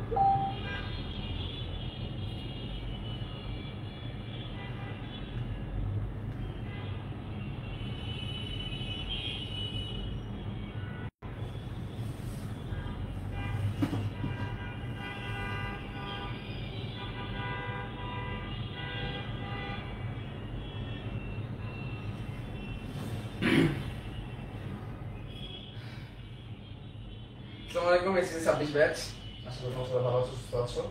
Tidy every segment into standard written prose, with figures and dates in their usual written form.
আসসালামু আলাইকুম, SSC 26 batch. আশা করি তোমরা সবাই ভালো আছো, সুস্থ আছো।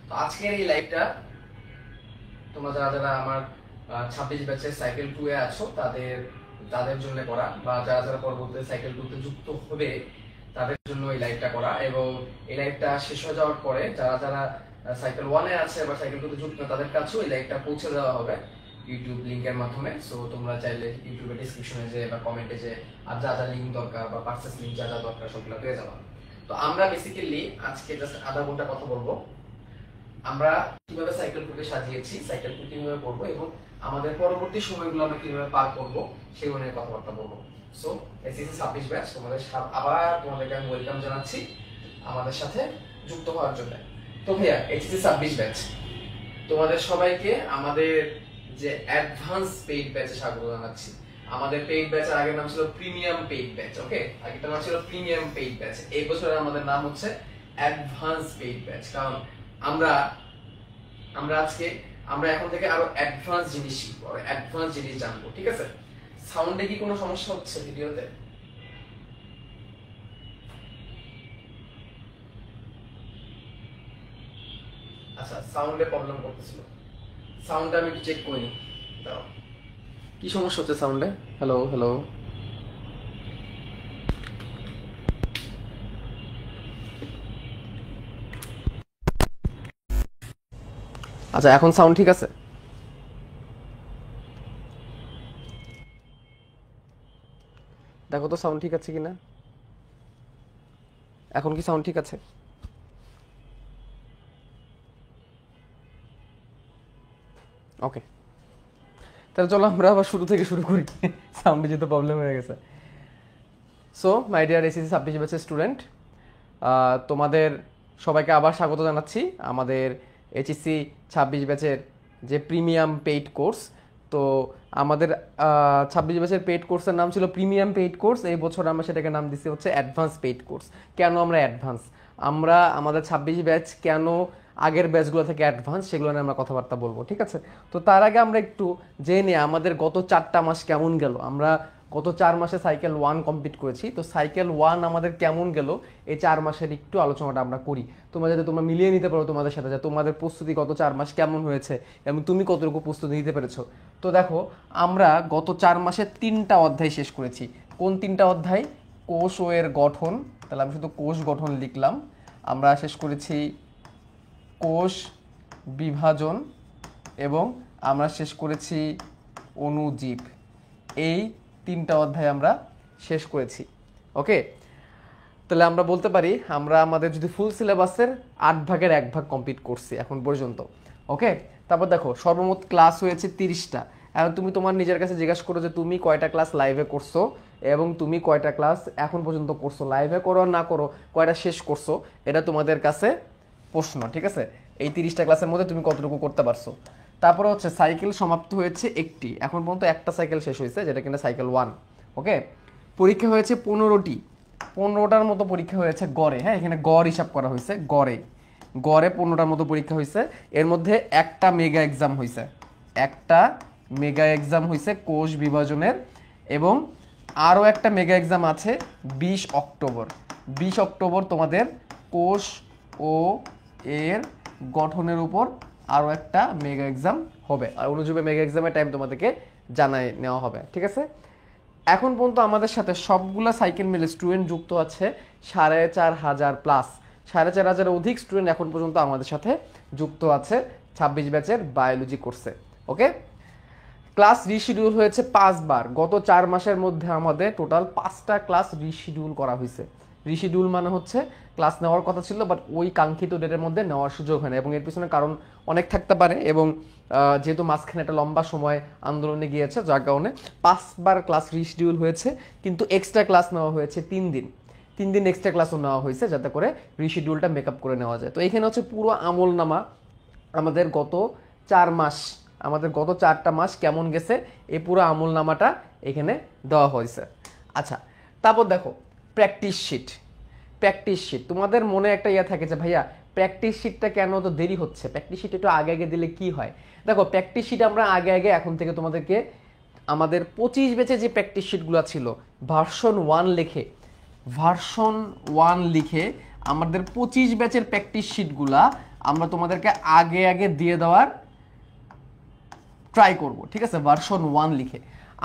তো আজকের এই লাইভটা তোমরা যারা যারা আমার 26 ব্যাচের সাইকেল 2 এ আছো তাদের জন্য করা, বা যারা যারা পরবর্তীতে সাইকেল 2 তে যুক্ত হবে তাদের জন্য এই লাইভটা করা। এবং এই লাইভটা শেষ হয়ে যাওয়ার পরে যারা যারা সাইকেল 1 এ আছে বা সাইকেল 2 তে যুক্ত তাদের কাছেও এই লাইভটা পৌঁছে দেওয়া হবে ইউটিউব লিংকের মাধ্যমে। সো তোমরা চাইলে ইউটিউবে ডেসক্রিপশনে যে বা কমেন্টে যে আর যা যা লিংক দরকার বা পারচেজ লিংক যা যা দরকার সবগুলো পেয়ে যাবা। তো আমরা বেসিক্যালি আজকে জাস্ট আধা ঘন্টা কথা বলবো আমরা কিভাবে সাইকেল টুকে সাজিয়েছি, সাইকেল টু কিভাবে করবো এবং আমাদের পরবর্তী সময়গুলো আমরা কিভাবে পার করবো সেগুলো নিয়ে কথাবার্তা বলবো। সো এসএসসি 26 ব্যাচ তোমাদেরকে আমি ওয়েলকাম জানাচ্ছি আমাদের সাথে যুক্ত হওয়ার জন্য। তো ভাইয়া এসএসসি 26 ব্যাচ তোমাদের সবাইকে আমাদের যে অ্যাডভান্স পেইড ব্যাচে স্বাগত জানাচ্ছি। আমাদের পেইড ব্যাচের আগের নাম ছিল প্রিমিয়াম পেইড ব্যাচ। ওকে, আগেরটার নাম ছিল প্রিমিয়াম পেইড ব্যাচ। এই বছরে আমাদের নাম হচ্ছে অ্যাডভান্স পেইড ব্যাচ, কারণ আমরা এখন থেকে আরো অ্যাডভান্স জিনিস শিখবো, অ্যাডভান্স জিনিস জানবো। ঠিক আছে? সাউন্ডে কি কোনো সমস্যা হচ্ছে ভিডিওতে? আচ্ছা, সাউন্ডে প্রবলেম করতেছিল। সাউন্ডটা আমি একটু চেক করি। দাও, কি সমস্যা হচ্ছে সাউন্ডে? হ্যালো হ্যালো, আচ্ছা এখন সাউন্ড ঠিক আছে? দেখো তো সাউন্ড ঠিক আছে কিনা। এখন কি সাউন্ড ঠিক আছে? ওকে, তাহলে চলো আমরা আবার শুরু থেকে শুরু করি। সাউন্ডে যেহেতু প্রবলেম হয়ে গেছে। সো মাই ডিয়ার এসএসসি 26 ব্যাচের স্টুডেন্ট, তোমাদের সবাইকে আবার স্বাগত জানাচ্ছি আমাদের এইচএসসি 26 ব্যাচের যে প্রিমিয়াম পেইড কোর্স। তো আমাদের 26 ব্যাচের পেইড কোর্সের নাম ছিল প্রিমিয়াম পেইড কোর্স। এই বছর আমরা সেটাকে নাম দিচ্ছি হচ্ছে অ্যাডভান্স পেইড কোর্স। কেন আমরা অ্যাডভান্স? আমাদের 26 ব্যাচ কেন আগের ব্যাচগুলো থেকে অ্যাডভান্স সেগুলো নিয়ে আমরা কথাবার্তা বলবো। ঠিক আছে? তো তার আগে আমরা একটু জেনে আমাদের গত 4টা মাস কেমন গেল। আমরা গত 4 মাসে সাইকেল 1 কমপ্লিট করেছি। তো সাইকেল 1 আমাদের কেমন গেল এই 4 মাসের একটু আলোচনাটা আমরা করি, তোমরা মিলিয়ে নিতে পারো তোমাদের সাথে যে তোমাদের প্রস্তুতি গত 4 মাস কেমন হয়েছে এবং তুমি কতটুকু প্রস্তুতি নিতে পেরেছো। তো দেখো, আমরা গত 4 মাসে 3টা অধ্যায় শেষ করেছি। কোন 3টা অধ্যায়? কোষ ও এর গঠন, তাহলে আমি শুধু কোষ গঠন লিখলাম। আমরা শেষ করেছি কোষ বিভাজন এবং আমরা শেষ করেছি অণুজীব। এই 3টা অধ্যায় আমরা শেষ করেছি। ওকে, তাহলে আমরা বলতে পারি আমরা আমাদের যদি ফুল সিলেবাসের 8 ভাগের 1 ভাগ কমপ্লিট করছি এখন পর্যন্ত। ওকে, তারপর দেখো সর্বমোট ক্লাস হয়েছে 30টা। এখন তুমি তোমার নিজের কাছে জিজ্ঞাসা করো যে তুমি কয়টা ক্লাস লাইভে করছো এবং তুমি কয়টা ক্লাস এখন পর্যন্ত করছো, লাইভে করো না করো, কয়টা শেষ করছো, এটা তোমাদের কাছে প্রশ্ন। ঠিক আছে? এই 30টা ক্লাসের মধ্যে তুমি কতটুকু করতে পারছো। তারপরে হচ্ছে সাইকেল সমাপ্ত হয়েছে একটি, এখন পর্যন্ত একটা সাইকেল শেষ হয়েছে যেটা কিনা সাইকেল 1। ওকে, পরীক্ষা হয়েছে 15টার মতো পরীক্ষা হয়েছে গড়ে। হ্যাঁ, এখানে গড় হিসাব করা হয়েছে, গড়ে 15টার মতো পরীক্ষা হয়েছে। এর মধ্যে একটা মেগা এক্সাম হয়েছে কোষ বিভাজনের, এবং আরও একটা মেগা এক্সাম আছে 20 অক্টোবর তোমাদের কোষ ও এর গঠনের উপর আরও একটা মেগা এক্সাম হবে। আর অনুযায়ী মেগা এক্সামের টাইম তোমাদেরকে জানায় নেওয়া হবে। ঠিক আছে? এখন পর্যন্ত আমাদের সাথে সবগুলা সাইকেল মিলে স্টুডেন্ট যুক্ত আছে 4,500 প্লাস, 4,500 অধিক স্টুডেন্ট এখন পর্যন্ত আমাদের সাথে যুক্ত আছে 26 ব্যাচের বায়োলজি কোর্সে। ওকে, ক্লাস রিশিডিউল হয়েছে 5 বার। গত 4 মাসের মধ্যে আমাদের টোটাল 5টা ক্লাস রিশিডিউল করা হয়েছে। রিশিডিউল মানে হচ্ছে ক্লাস নেওয়ার কথা ছিল, বাট ওই কাঙ্ক্ষিত ডেটের মধ্যে নেওয়ার সুযোগ হয় না, এবং এর পিছনে কারণ অনেক থাকতে পারে, এবং যেহেতু মাঝখানে একটা লম্বা সময় আন্দোলনে গিয়েছে, যার কারণে 5 বার ক্লাস রিশিডিউল হয়েছে, কিন্তু এক্সট্রা ক্লাস নেওয়া হয়েছে 3 দিন, 3 দিন এক্সট্রা ক্লাসও নেওয়া হয়েছে যাতে করে রিশিডিউলটা মেকআপ করে নেওয়া যায়। তো এখানে হচ্ছে পুরো আমলনামা আমাদের গত 4 মাস, আমাদের গত 4টা মাস কেমন গেছে এই পুরো আমলনামাটা এখানে দেওয়া হয়েছে। আচ্ছা, তারপর দেখো প্র্যাকটিস শিট। প্র্যাকটিস শিট, তোমাদের মনে একটা ইয়ে থাকে যে ভাইয়া প্র্যাকটিস শিটটা কেন তো দেরি হচ্ছে, প্র্যাকটিস শিট একটু আগে আগে দিলে কি হয়। দেখো প্র্যাকটিস শিট আমরা আগে আগে এখন থেকে তোমাদেরকে আমাদের 25 ব্যাচে যে প্র্যাকটিস শিটগুলো ছিল ভার্সন 1 লিখে, ভার্সন 1 লিখে আমাদের 25 ব্যাচের প্র্যাকটিস শিটগুলা আমরা তোমাদেরকে আগে আগে দিয়ে দেওয়ার ট্রাই করব, ঠিক আছে, ভার্সন 1 লিখে।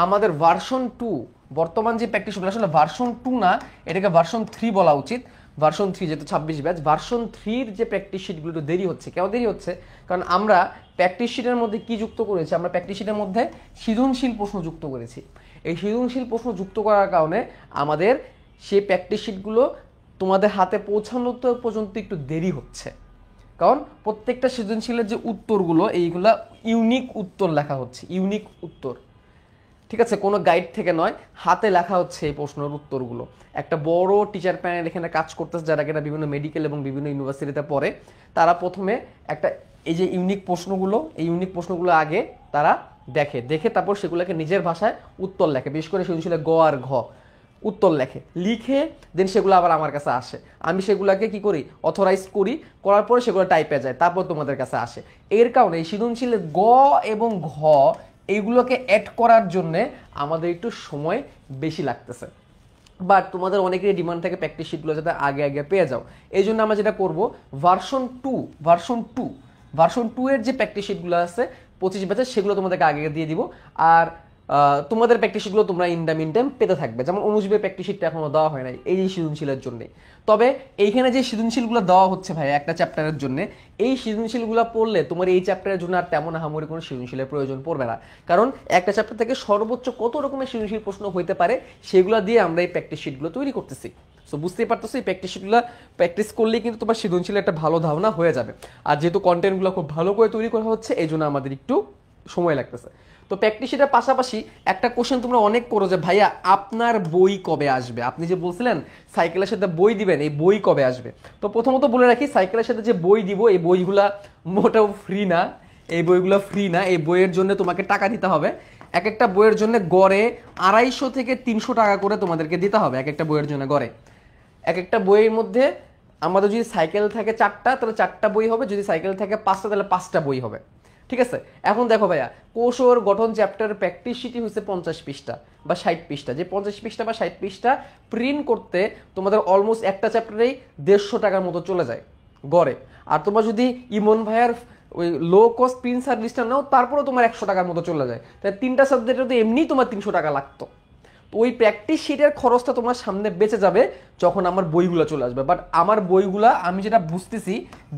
আমাদের ভার্সন 2 বর্তমান যে প্র্যাকটিসগুলো আসলে ভার্সন 2 না, এটাকে ভার্সন 3 বলা উচিত। ভার্সন 3 যেহেতু 26 ব্যাচ, ভার্সন 3 যে প্র্যাকটিস শিটগুলো একটু দেরি হচ্ছে। কেন দেরি হচ্ছে? কারণ আমরা প্র্যাকটিস শিটের মধ্যে কি যুক্ত করেছি, আমরা প্র্যাকটিস শিটের মধ্যে সৃজনশীল প্রশ্ন যুক্ত করেছি। এই সৃজনশীল প্রশ্ন যুক্ত করার কারণে আমাদের সেই প্র্যাকটিস শিটগুলো তোমাদের হাতে পৌঁছানো পর্যন্ত একটু দেরি হচ্ছে, কারণ প্রত্যেকটা সৃজনশীলের যে উত্তরগুলো এইগুলা ইউনিক উত্তর লেখা হচ্ছে, ইউনিক উত্তর, ঠিক আছে, কোনো গাইড থেকে নয়, হাতে লেখা হচ্ছে এই প্রশ্নের উত্তরগুলো। একটা বড় টিচার প্যানেল এখানে কাজ করতেছে, যারা কিনা বিভিন্ন মেডিকেল এবং বিভিন্ন ইউনিভার্সিটিতে পড়ে। তারা প্রথমে একটা এই যে ইউনিক প্রশ্নগুলো, এই ইউনিক প্রশ্নগুলো আগে তারা দেখে তারপর সেগুলোকে নিজের ভাষায় উত্তর লেখে, বিশেষ করে সৃজনশীলে গ আর ঘ উত্তর লিখে দেন সেগুলো আবার আমার কাছে আসে, আমি সেগুলোকে কি করি, অথরাইজ করার পরে সেগুলো টাইপে যায়, তারপর তোমাদের কাছে আসে। এর কারণে এই সৃজনশীলের গ এবং ঘ এইগুলোকে অ্যাড করার জন্যে আমাদের একটু সময় বেশি লাগতেছে, বাট তোমাদের অনেকেরই ডিমান্ড থাকে প্র্যাকটিস শিটগুলো যাতে আগে আগে পেয়ে যাও। এই জন্য আমরা যেটা করবো ভার্সন 2 এর যে প্র্যাকটিস শিটগুলো আছে 25 ব্যাচের, সেগুলো তোমাদেরকে আগে দিয়ে দিব। আর তোমাদের প্র্যাকটিস শিটগুলো তোমরা ইন টাইম পেতে থাকবে। যেমন অনুজীবের প্র্যাকটিস শিটটা এখনো দেওয়া হয় নাই এই সৃজনশীলের জন্য। তবে এইখানে যে সৃজনশীলগুলো দেওয়া হচ্ছে ভাই একটা চ্যাপ্টারের জন্য, এই সৃজনশীলগুলো পড়লে তোমার এই চ্যাপ্টারের জন্য আর তেমন আহামরি কোনো সৃজনশীলের প্রয়োজন পড়বে না, কারণ একটা চ্যাপ্টার থেকে সর্বোচ্চ কত রকমের সৃজনশীল প্রশ্ন হইতে পারে সেগুলো দিয়ে আমরা এই প্র্যাকটিস শিটগুলো তৈরি করতেছি। সো বুঝতেই পারতেছো, এই প্র্যাকটিস শিটগুলো প্র্যাকটিস করলেই কিন্তু তোমার সৃজনশীলের একটা ভালো ধারণা হয়ে যাবে। আর যেহেতু কন্টেন্টগুলো খুব ভালো করে তৈরি করা হচ্ছে, এই জন্য আমাদের একটু সময় লাগতেছে। তো প্র্যাকটিস শিটের পাশাপাশি একটা কোশ্চেন তোমরা অনেক করো যে ভাইয়া আপনার বই কবে আসবে, আপনি যে বলছিলেন সাইকেলের সাথে বই দিবেন, এই বই কবে আসবে। তো প্রথমত বলে রাখি, সাইকেলের সাথে যে বই দিব এই বইগুলা মোটেও ফ্রি না, এই বইগুলো ফ্রি না, এই বইয়ের জন্য তোমাকে টাকা দিতে হবে। এক একটা বইয়ের জন্য গড়ে 250 থেকে 300 টাকা করে তোমাদেরকে দিতে হবে এক একটা বইয়ের জন্য গড়ে। এক একটা বইয়ের মধ্যে আমাদের যদি সাইকেল থাকে 4টা তাহলে 4টা বই হবে, যদি সাইকেল থাকে 5টা তাহলে 5টা বই হবে, ঠিক আছে। এখন দেখো ভাইয়া, কোষ ওর গঠন চ্যাপ্টারের প্র্যাকটিস শিটই হচ্ছে 50 পৃষ্ঠা বা 60 পৃষ্ঠা, যে 50 পৃষ্ঠা বা 60 পৃষ্ঠা প্রিন্ট করতে তোমাদের অলমোস্ট একটা চ্যাপ্টারেই 150 টাকার মতো চলে যায় গড়ে। আর তোমরা যদি ইমন ভাইয়ার ওই লো কস্ট প্রিন্ট সার্ভিসটা নাও তারপরেও তোমার 100 টাকার মতো চলে যায়, তাই 3টা সাবজেক্টে তো এমনি তোমার 300 টাকা লাগতো। তো ওই প্র্যাকটিস শিটের খরচটা তোমার সামনে বেঁচে যাবে যখন আমার বইগুলো চলে আসবে। বাট আমার বইগুলা আমি যেটা বুঝতেছি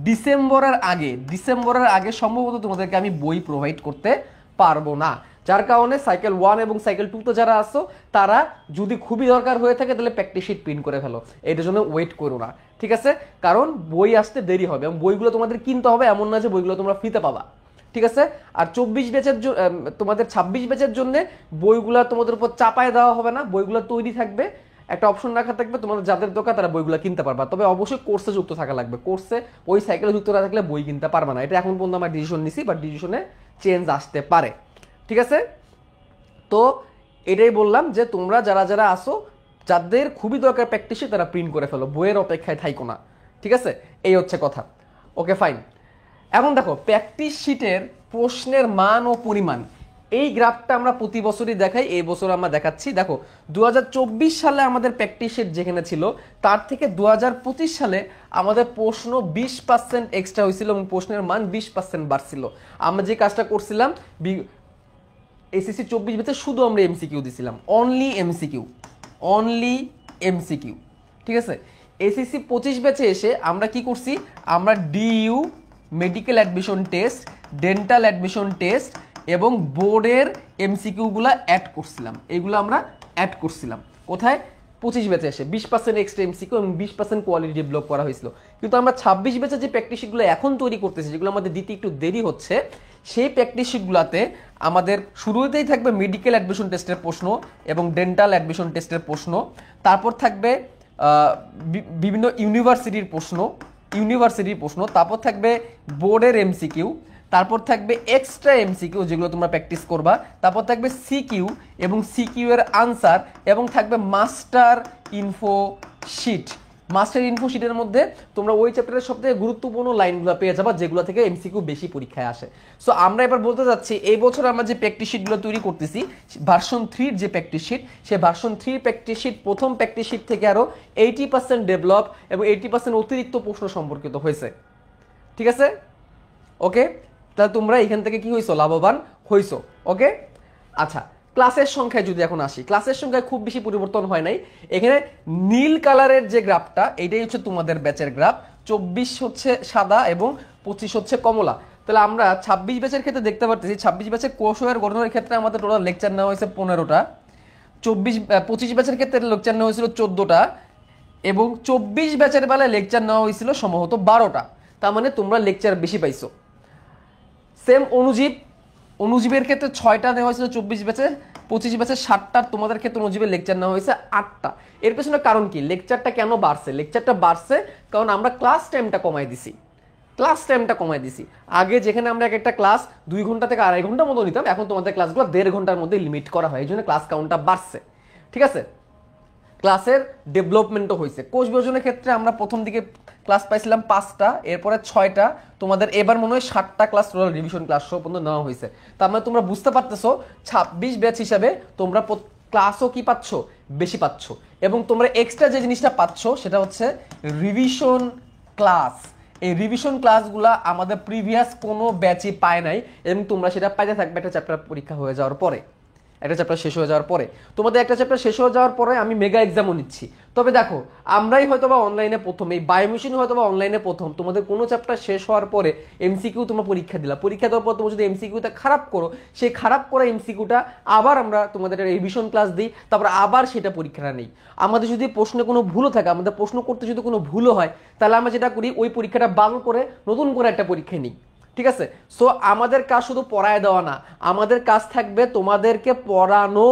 ডিসেম্বরের আগে সম্ভবত তোমাদেরকে আমি বই প্রোভাইড করতে পারবো না, যার কারণে সাইকেল 1 এবং সাইকেল 2 তে যারা আসো তারা যদি খুবই দরকার হয়ে থাকে তাহলে প্র্যাকটিস শিট প্রিন্ট করে ফেলো, এটার জন্য ওয়েট করো না, ঠিক আছে, কারণ বই আসতে দেরি হবে এবং বইগুলো তোমাদের কিনতে হবে, এমন না যে বইগুলো তোমরা ফ্রিতে পাবা, ঠিক আছে। আর 24 ব্যাচের তোমাদের 26 ব্যাচের জন্য বইগুলা তোমাদের উপর চাপায় দেওয়া হবে না, বইগুলো তৈরি থাকবে, একটা অপশন রাখা থাকবে, তোমাদের যাদের দরকার তারা বইগুলো কিনতে পারবা। তবে অবশ্যই কোর্সে যুক্ত থাকা লাগবে, কোর্সে ওই সাইকেলে যুক্ত না থাকলে বই কিনতে পারবা না। এটা এখন পর্যন্ত আমরা ডিসিশন নিছি, বাট ডিসিশনে চেঞ্জ আসতে পারে, ঠিক আছে। তো এটাই বললাম যে তোমরা যারা আসো যাদের খুবই দরকার প্র্যাকটিসে তারা প্রিন্ট করে ফেলো, বইয়ের অপেক্ষায় থাইকো না, ঠিক আছে, এই হচ্ছে কথা। Okay fine. এখন দেখো প্র্যাকটিস শিটের প্রশ্নের মান ও পরিমাণ, এই গ্রাফটা আমরা প্রতি বছরই দেখাই, এই বছর আমরা দেখাচ্ছি। দেখো 2024 সালে আমাদের প্র্যাকটিস শিট যেখানে ছিল তার থেকে 2025 সালে আমাদের প্রশ্ন 20% এক্সট্রা হয়েছিল এবং প্রশ্নের মান 20% বাড়ছিল। আমরা যে কাজটা করছিলাম এসএসসি 24 ব্যাচে শুধু আমরা এমসিকিউ দিছিলাম, অনলি এমসিকিউ, ঠিক আছে। এসএসসি 25 ব্যাচে এসে আমরা কি করছি, আমরা DU medical admission test, dental admission test এবং বোর্ডের এমসিকিউগুলো অ্যাড করছিলাম, এগুলো আমরা অ্যাড করছিলাম কোথায়, 25 ব্যাচে এসে 20% এক্সট্রা এমসিকিউ এবং 20% কোয়ালিটি ডেভেলপ করা হয়েছিল। কিন্তু আমরা 26 ব্যাচে যে প্র্যাকটিস শিটগুলো এখন তৈরি করতেছি, যেগুলো আমাদের দিতে একটু দেরি হচ্ছে, সেই প্র্যাকটিস শিটগুলোতে আমাদের শুরুতেই থাকবে মেডিকেল অ্যাডমিশন টেস্টের প্রশ্ন এবং ডেন্টাল অ্যাডমিশন টেস্টের প্রশ্ন, তারপর থাকবে বিভিন্ন ইউনিভার্সিটির প্রশ্ন, তারপর থাকবে বোর্ডের এমসিকিউ, তারপর থাকবে এক্সট্রা এমসিকিউ যেগুলো তোমরা প্র্যাকটিস করবা, তারপর থাকবে সিকিউ এবং সিকিউ এর আনসার, এবং থাকবে master info sheet. Master info শিটের মধ্যে তোমরা ওই চ্যাপ্টারের সবথেকে গুরুত্বপূর্ণ লাইনগুলো পেয়ে যাবা যেগুলো থেকে এমসিকিউ বেশি পরীক্ষায় আসে। সো আমরা এবার বলতে যাচ্ছি এই বছর আমরা যে প্র্যাকটিস শিটগুলো তৈরি করতেছি, ভার্সন 3 যে প্র্যাকটিস শিট, সেই ভার্সন 3 প্র্যাকটিস শিট প্রথম প্র্যাকটিস শিট থেকে আরো 80% ডেভেলপ এবং 80% অতিরিক্ত প্রশ্ন সম্পর্কিত হয়েছে। ঠিক আছে, ওকে? তাহলে তোমরা এখান থেকে কি হইছো, লাভবান হইছো। ওকে, আচ্ছা, ক্লাসের সংখ্যায় যদি এখন আসি, ক্লাসের সংখ্যায় খুব বেশি পরিবর্তন হয় নাই। এখানে নীল কালারের যে গ্রাফটা, এটাই হচ্ছে তোমাদের ব্যাচের গ্রাফ। 24 হচ্ছে সাদা এবং 25 হচ্ছে কমলা। তাহলে আমরা 26 ব্যাচের ক্ষেত্রে দেখতে পারতেছি 26 ব্যাচের কোর্স ওয়্যার গঠনের ক্ষেত্রে আমাদের টোটাল লেকচার নেওয়া হয়েছে 15টা, 25 ব্যাচের ক্ষেত্রে লেকচার নেওয়া হয়েছিল 14টা এবং 24 ব্যাচের বেলায় লেকচার নেওয়া হয়েছিল সম্ভবত 12টা। তার মানে তোমরা লেকচার বেশি পাইছো। সেম অনুজীবের ক্ষেত্রে 6টা নেওয়া হয়েছিল 24 ব্যাচে, 25 ব্যাচে 7টা, তোমাদের ক্ষেত্রে অনুজীবের লেকচার নেওয়া হয়েছে 8টা। এর পেছনে কারণ কি? লেকচারটা কেন বাড়ছে? লেকচারটা বাড়ছে কারণ আমরা ক্লাস টাইমটা কমাই দিছি। আগে যেখানে আমরা একটা ক্লাস 2 ঘন্টা থেকে 2.5 ঘন্টার মতো নিতাম, এখন তোমাদের ক্লাসগুলো 1.5 ঘন্টার মধ্যে লিমিট করা হয়, এই জন্য ক্লাস কাউন্টটা বাড়ছে। ঠিক আছে, ক্লাসের ডেভেলপমেন্টও হয়েছে। কোর্স বিভাজনের ক্ষেত্রে আমরা প্রথম দিকে ক্লাস পাইছিলাম 5টা, এরপরে 6টা, তোমাদের এবার মনে হয় 7টা ক্লাস টোটাল রিভিশন ক্লাস সহ পর্যন্ত নেওয়া হয়েছে। তার মানে তোমরা বুঝতে পারতেছো 26 ব্যাচ হিসাবে তোমরা ক্লাসও কি পাচ্ছ, বেশি পাচ্ছ। এবং তোমরা এক্সট্রা যে জিনিসটা পাচ্ছ সেটা হচ্ছে রিভিশন ক্লাস। এই রিভিশন ক্লাসগুলা আমাদের প্রিভিয়াস কোনো ব্যাচই পায় নাই এবং তোমরা সেটা পাইতে থাকবে একটা চ্যাপ্টার পরীক্ষা হয়ে যাওয়ার পরে, একটা চ্যাপ্টার শেষ হয়ে যাওয়ার পরে। তোমাদের একটা চ্যাপ্টার শেষ হয়ে যাওয়ার পরে আমি মেগা এক্সামও নিচ্ছি। তবে দেখো, আমরাই হয়তোবা অনলাইনে প্রথম, এই বায়োমেশিন হয়তোবা অনলাইনে প্রথম। তোমাদের কোনো চ্যাপ্টার শেষ হওয়ার পরে এমসিকিউ তোমরা পরীক্ষা দিলা, পরীক্ষা দেওয়ার পর তোমরা যদি এমসিকিউটা খারাপ করো, সেই খারাপ করা এমসিকিউটা আবার আমরা তোমাদের রিভিশন ক্লাস দিই, তারপর আবার সেটা পরীক্ষাটা নেই। আমাদের যদি প্রশ্নে কোনো ভুলও থাকে, আমাদের প্রশ্ন করতে যদি কোনো ভুলও হয়, তাহলে আমরা যেটা করি ওই পরীক্ষাটা বাতিল করে নতুন করে একটা পরীক্ষা নিই। ঠিক আছে, সো আমাদের কাজ শুধু পড়ায় দেওয়া না, আমাদের কাজ থাকবে তোমাদেরকে পড়ানো,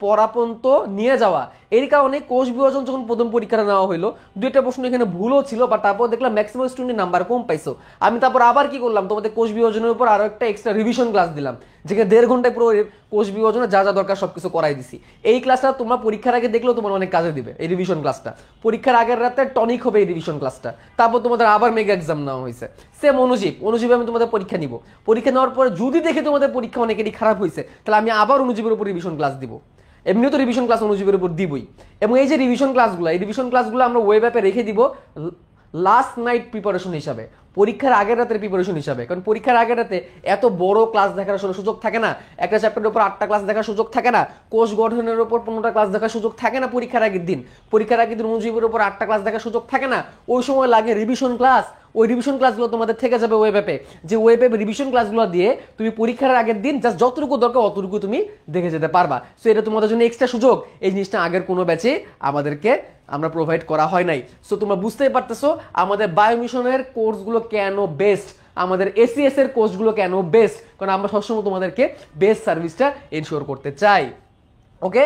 পড়াপন্ত নিয়ে যাওয়া। এর কারণে কোষ বিভাজন যখন প্রথম পরীক্ষাটা নেওয়া হলো, 2টা প্রশ্ন এখানে ভুলও ছিল, বা তারপর দেখলাম ম্যাক্সিমাম স্টুডেন্ট নাম্বার কম পাইছো। আমি তারপর আবার কি করলাম, তোমাদের কোষ বিভাজনের উপর আরো একটা এক্সট্রা রিভিশন ক্লাস দিলাম, যেখানে 1.5 ঘন্টায় পুরো কোষ বিভাজনে যা যা দরকার সবকিছু করাই দিছি। এই ক্লাসটা তোমরা পরীক্ষার আগে দেখলেও তোমার অনেক কাজে দিবে। এই রিভিশন ক্লাসটা পরীক্ষার আগের রাতে টনিক হবে, এই রিভিশন ক্লাসটা। তারপর তোমাদের আবার মেগা এক্সাম নেওয়া হয়েছে। সেম অনুজীবে আমি তোমাদের পরীক্ষা নিব, পরীক্ষা নেওয়ার পরে যদি দেখে তোমাদের পরীক্ষা অনেকেরই খারাপ হয়েছে, তাহলে আমি আবার অনুজীবের উপর রিভিশন ক্লাস দিব। এমনিও তো রিভিশন ক্লাস অনুজীবের উপর দিবই। এবং এই যে রিভিশন ক্লাসগুলো, এই রিভিশন ক্লাসগুলো আমরা ওয়েব অ্যাপে রেখে দিব লাস্ট নাইট প্রিপারেশন হিসাবে, পরীক্ষার আগের রাতের প্রিপারেশন হিসাবে। কারণ পরীক্ষার আগের রাতে এত বড় ক্লাস দেখার আসলে সুযোগ থাকে না, একটা চ্যাপ্টারের উপর 8টা ক্লাস দেখার সুযোগ থাকে না, কোষ গঠনের উপর 15টা ক্লাস দেখার সুযোগ থাকে না পরীক্ষার আগের দিন অনুজীবের উপর 8টা ক্লাস দেখার সুযোগ থাকে না। ওই সময় লাগে রিভিশন ক্লাস। ওই রিভিশন ক্লাসগুলো তোমাদের থেকে যাবে ওয়েব অ্যাপে, যে ওয়েব অ্যাপে রিভিশন ক্লাসগুলো দিয়ে তুমি পরীক্ষার আগের দিন জাস্ট যতটুকু দরকার অতটুকু তুমি দেখে যেতে পারবা। সো এটা তোমাদের জন্য এক্সট্রা সুযোগ। এই জিনিসটা আগের কোনো ব্যাচে আমাদেরকে আমরা প্রোভাইড করা হয় নাই। সো তোমরা বুঝতেই পারতেছো আমাদের বায়োমিশনের কোর্সগুলো কেন বেস্ট, আমাদের এসিএস এর কোর্সগুলো কেন বেস্ট, কারণ আমরা সবসময় তোমাদেরকে বেস্ট সার্ভিসটা এনশিওর করতে চাই। ওকে,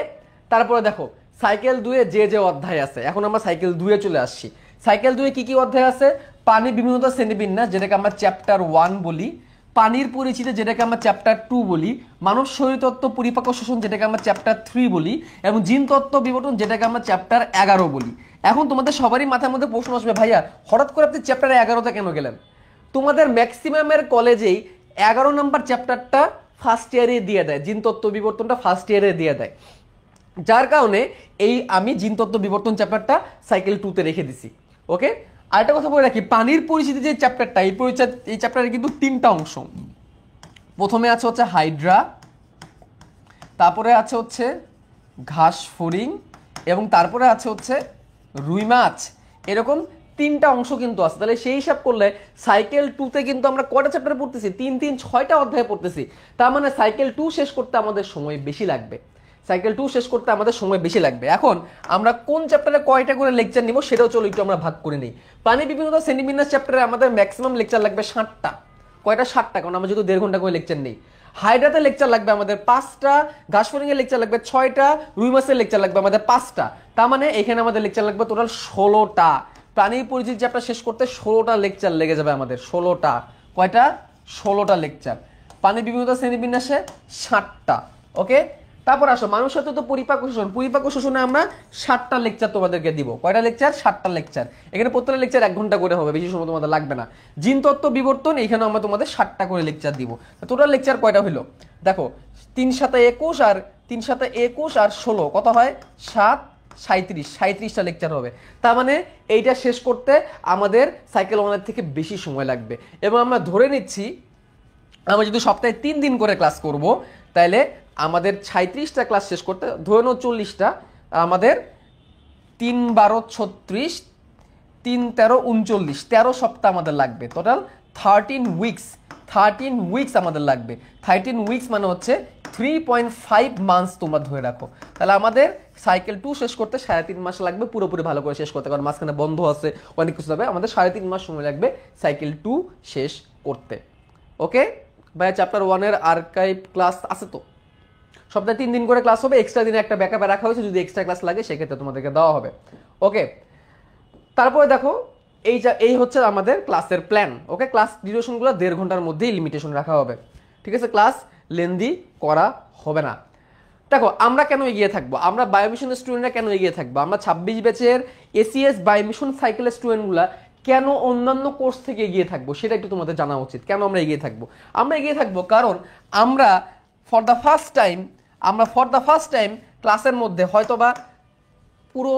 তারপরে দেখো সাইকেল 2 এ যে অধ্যায় আছে, এখন আমরা সাইকেল 2 এ চলে আসছি। সাইকেল 2 এ কি কি অধ্যায় আছে? পানির বিভিন্নতা শ্রেণীবিন্যাস, যেটাকে আমরা চ্যাপ্টার 1 বলি, পানির পরিচিতি, যেটাকে আমরা চ্যাপ্টার 2 বলি, মানব শরীরতত্ত্ব পরিপাক শোষণ, যেটাকে আমরা চ্যাপ্টার 3 বলি, এবং জিনতত্ত্ব বিবর্তন, যেটাকে আমরা চ্যাপ্টার 11 বলি। এখন তোমাদের সবারই মাথার মধ্যে প্রশ্ন আসবে, ভাইয়া হঠাৎ করে আপনি চ্যাপ্টার 11তে কেন গেলেন? তোমাদের ম্যাক্সিমামের কলেজেই 11 নম্বর চ্যাপ্টারটা ফার্স্ট ইয়ারে দিয়ে দেয়, জিনতত্ত্ব বিবর্তনটা ফার্স্ট ইয়ারে দিয়ে দেয়, যার কারণে আমি জিনতত্ত্ব বিবর্তন চ্যাপ্টারটা সাইকেল 2 তে রেখে দিছি। ওকে, আরেকটা কথা বলে রাখি, পানির পরিচিতি যে চ্যাপ্টারটা, এই চ্যাপ্টারে কিন্তু 3টা অংশ। প্রথমে আছে হচ্ছে হাইড্রা, তারপরে আছে হচ্ছে ঘাস ফড়িং, এবং তারপরে আছে হচ্ছে রুই মাছ। এরকম 3টা অংশ কিন্তু আছে। তাহলে সেই হিসাব করলে সাইকেল 2 তে কিন্তু আমরা কয়টা চ্যাপ্টার পড়তেছি? 3 3 6টা অধ্যায় পড়তেছি। তার মানে সাইকেল 2 শেষ করতে আমাদের সময় বেশি লাগবে। সাইকেল 2 শেষ করতে আমাদের সময় বেশি লাগবে। এখন আমরা কোন চ্যাপ্টারে কয়টা করে লেকচার নিব সেটাও চলো একটু আমরা ভাগ করে নিই। প্রাণী বিভিন্নতা শ্রেণীবিন্যাস চ্যাপ্টারে আমাদের ম্যাক্সিমাম লেকচার লাগবে 60টা। কয়টা? 60টা, কারণ আমরা যেহেতু 1.5 ঘন্টা করে লেকচার নেই। হাইড্রাতে লেকচার লাগবে আমাদের 5টা, ঘাসফড়িং এর লেকচার লাগবে 6টা, রুই মাছের লেকচার লাগবে আমাদের 5টা। তার মানে এখানে আমাদের লেকচার লাগবে টোটাল 16টা। প্রাণীর পরিচিতি চ্যাপ্টার শেষ করতে 16টা লেকচার লেগে যাবে আমাদের। 16টা। কয়টা? 16টা লেকচার। প্রাণীর বিভিন্নতা শ্রেণীবিন্যাসে 60টা। ওকে, তারপর আসো মানুষ সাথে তো পরিপাক শোষণ। পরিপাক শোষণে আমরা 60টা লেকচার তোমাদেরকে দিব। কয়টা লেকচার? 60টা লেকচার। এখানে প্রত্যেকটা লেকচার 1 ঘন্টা করে হবে, বেশি সময় তোমাদের লাগবে না। জিন তত্ত্ব বিবর্তন, এখানে আমরা তোমাদের 60টা করে লেকচার দিব। টোটাল লেকচার কয়টা হলো দেখো, 3 7 21 আর 3 7 21 আর 16 কত হয়? 7 37টা লেকচার হবে। তার মানে এইটা শেষ করতে আমাদের সাইকেল 1 থেকে বেশি সময় লাগবে। এবং আমরা ধরে নিচ্ছি আমরা যদি সপ্তাহে 3 দিন করে ক্লাস করব, তাহলে আমাদের 37টা ক্লাস শেষ করতে ধরে নাও 40টা, আমাদের 3 12 36, 3 13 39, 13 সপ্তাহ আমাদের লাগবে। টোটাল 13 উইকস আমাদের লাগবে। 13 উইকস মানে হচ্ছে 3.5 মান্থস তোমরা ধরে রাখো। তাহলে আমাদের সাইকেল 2 শেষ করতে 3.5 মাস লাগবে পুরোপুরি ভালো করে শেষ করতে, কারণ মাঝখানে বন্ধ আছে, অনেক কিছু হবে। আমাদের 3.5 মাস সময় লাগবে সাইকেল 2 শেষ করতে। ওকে ভাই, চ্যাপ্টার 1 এর আর্কাইভ ক্লাস আছে তো? সপ্তাহে 3 দিন করে ক্লাস হবে, এক্সট্রা দিনে একটা ব্যাকআপে রাখা হয়েছে, যদি এক্সট্রা ক্লাস লাগে সেক্ষেত্রে তোমাদেরকে দেওয়া হবে। ওকে, তারপরে দেখো এই হচ্ছে আমাদের ক্লাসের প্ল্যান। ওকে, ক্লাস ডিউরেশনগুলো 1.5 ঘন্টার মধ্যেই লিমিটেশন রাখা হবে। ঠিক আছে, ক্লাস লেন্দি করা হবে না। দেখো আমরা কেন এগিয়ে থাকবো, আমরা বায়োমিশনের স্টুডেন্টরা কেন এগিয়ে থাকবো, আমরা 26 ব্যাচের এসিএস বায়োমিশন সাইকেলের স্টুডেন্টগুলা কেন অন্যান্য কোর্স থেকে এগিয়ে থাকবো সেটা একটু তোমাদের জানা উচিত। কেন আমরা এগিয়ে থাকবো? আমরা এগিয়ে থাকবো কারণ আমরা ফর দ্য ফার্স্ট টাইম ক্লাসের মধ্যে হয়তোবা পুরো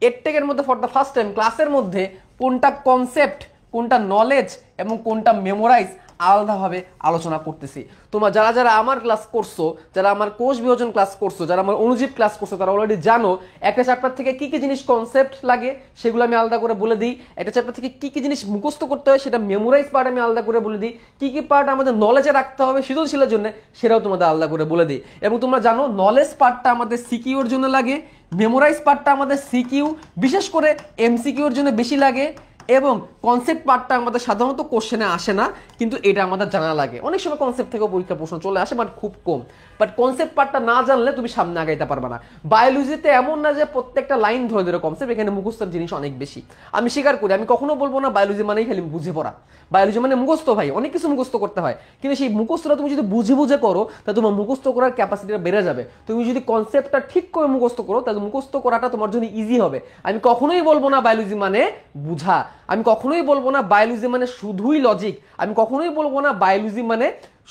এডটেকের মধ্যে ফর দ্য ফার্স্ট টাইম ক্লাসের মধ্যে কোনটা কনসেপ্ট, কোনটা নলেজ এবং কোনটা মেমোরাইজ আলাদাভাবে আলোচনা করতেছি। তোমরা যারা যারা আমার ক্লাস করছো, যারা আমার কোষ বিভাজন ক্লাস করছো, যারা আমার অনুজীব ক্লাস করছো, তারা অলরেডি জানো একটা চ্যাপ্টার থেকে কি কি জিনিস কনসেপ্ট লাগে সেগুলো আমি আলাদা করে বলে দিই। একটা চ্যাপ্টার থেকে কি কি জিনিস মুখস্থ করতে হয় সেটা মেমোরাইজ পার্ট আমি আলাদা করে বলে দিই। কি কি পার্ট আমাদের নলেজে রাখতে হবে সৃজনশীলের জন্য সেটাও তোমাদের আলাদা করে বলে দিই। এবং তোমরা জানো নলেজ পার্টটা আমাদের সিকিউর জন্য লাগে, মেমোরাইজ পার্টটা আমাদের সিকিউ বিশেষ করে এমসিকিউর জন্য বেশি লাগে, এবং কনসেপ্ট পার্টটা আমাদের সাধারণত কোশ্চেনে আসে না, কিন্তু এটা আমাদের জানা লাগে। অনেক সময় কনসেপ্ট থেকেও পরীক্ষা প্রশ্ন চলে আসে, বাট খুব কম। বাট কনসেপ্ট পার্টটা না জানলে তুমি সামনে আগাইতে পারবে না। বায়োলজিতে এমন না যে প্রত্যেকটা লাইন ধরে ধরে কনসেপ্ট, এখানে মুখস্থের জিনিস অনেক বেশি। আমি স্বীকার করি, আমি কখনো বলবো না বায়োলজি মানেই খালি বুঝে পড়া। বায়োলজি মানে মুখস্থ ভাই, অনেক কিছু মুখস্থ করতে হয়, কিন্তু সেই মুখস্থটা তুমি যদি বুঝে বুঝে করো তাহলে তোমার মুখস্থ করার ক্যাপাসিটিটা বেড়ে যাবে। তুমি যদি কনসেপ্টটা ঠিক করে মুখস্থ করো তাহলে মুখস্থ করাটা তোমার জন্য ইজি হবে। আমি কখনোই বলবো না বায়োলজি মানে বুঝা, আমি কখনোই বলবো না বায়োলজি মানে শুধুই লজিক, আমি কখনোই বলবো না বায়োলজি মানে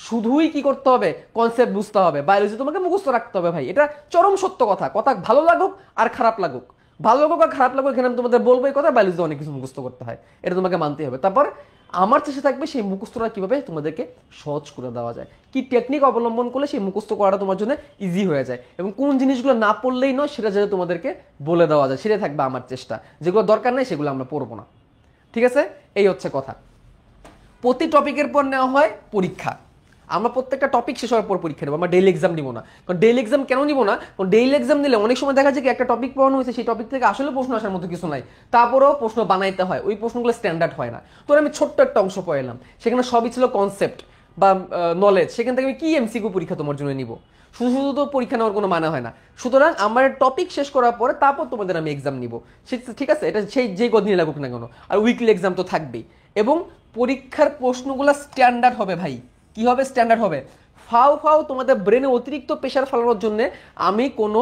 শুধুই কি করতে হবে, কনসেপ্ট বুঝতে হবে। বায়োলজি তোমাকে মুখস্থ রাখতে হবে ভাই, এটা চরম সত্য কথা। কথা ভালো লাগুক আর খারাপ লাগুক, ভালো লাগুক আর খারাপ লাগুক, এখানে আমি তোমাদের বলবো এই কথা, বায়োলজি অনেক কিছু মুখস্থ করতে হয়, এটা তোমাকে মানতে হবে। তারপর আমার চেষ্টা থাকবে সেই মুখস্থটা কিভাবে তোমাদেরকে সহজ করে দেওয়া যায়, কি টেকনিক অবলম্বন করলে সেই মুখস্থ করাটা তোমার জন্য ইজি হয়ে যায়, এবং কোন জিনিসগুলো না পড়লেই নয় সেটা যাতে তোমাদেরকে বলে দেওয়া যায়, সেটাই থাকবে আমার চেষ্টা। যেগুলো দরকার নেই সেগুলো আমরা পড়বো না। ঠিক আছে, এই হচ্ছে কথা। প্রতি টপিকের পর নেওয়া হয় পরীক্ষা। আমরা প্রত্যেকটা টপিক শেষ হওয়ার পর পরীক্ষা নেবো, আমরা ডেইলি এক্সাম নিব না। কারণ ডেইলি এক্সাম কেন নিব না, কারণ ডেইলি এক্সাম নিলে অনেক সময় দেখা যায় কি একটা টপিক পড়ানো হয়েছে, সেই টপিক থেকে আসলে প্রশ্ন আসার মতো কিছু নাই, তারপরেও প্রশ্ন বানাইতে হয়, ওই প্রশ্নগুলো স্ট্যান্ডার্ড হয় না। তো আমি ছোট্ট একটা অংশ পড়ালাম, সেখানে সবই ছিল কনসেপ্ট বা নলেজ, সেখান থেকে আমি কি এমসিকিউ পরীক্ষা তোমার জন্য নিব? শুধু শুধু তো পরীক্ষা নেওয়ার কোনো মানে হয় না। সুতরাং আমার টপিক শেষ করার পরে তারপর তোমাদের আমি এক্সাম নিব, ঠিক আছে? এটা সেই যেই কদিনই লাগুক না কেন। আর উইকলি এক্সাম তো থাকবেই, এবং পরীক্ষার প্রশ্নগুলো স্ট্যান্ডার্ড হবে ভাই। কি হবে? স্ট্যান্ডার্ড হবে। ফাও তোমাদের ব্রেনে অতিরিক্ত প্রেশার ফেলানোর জন্য আমি কোনো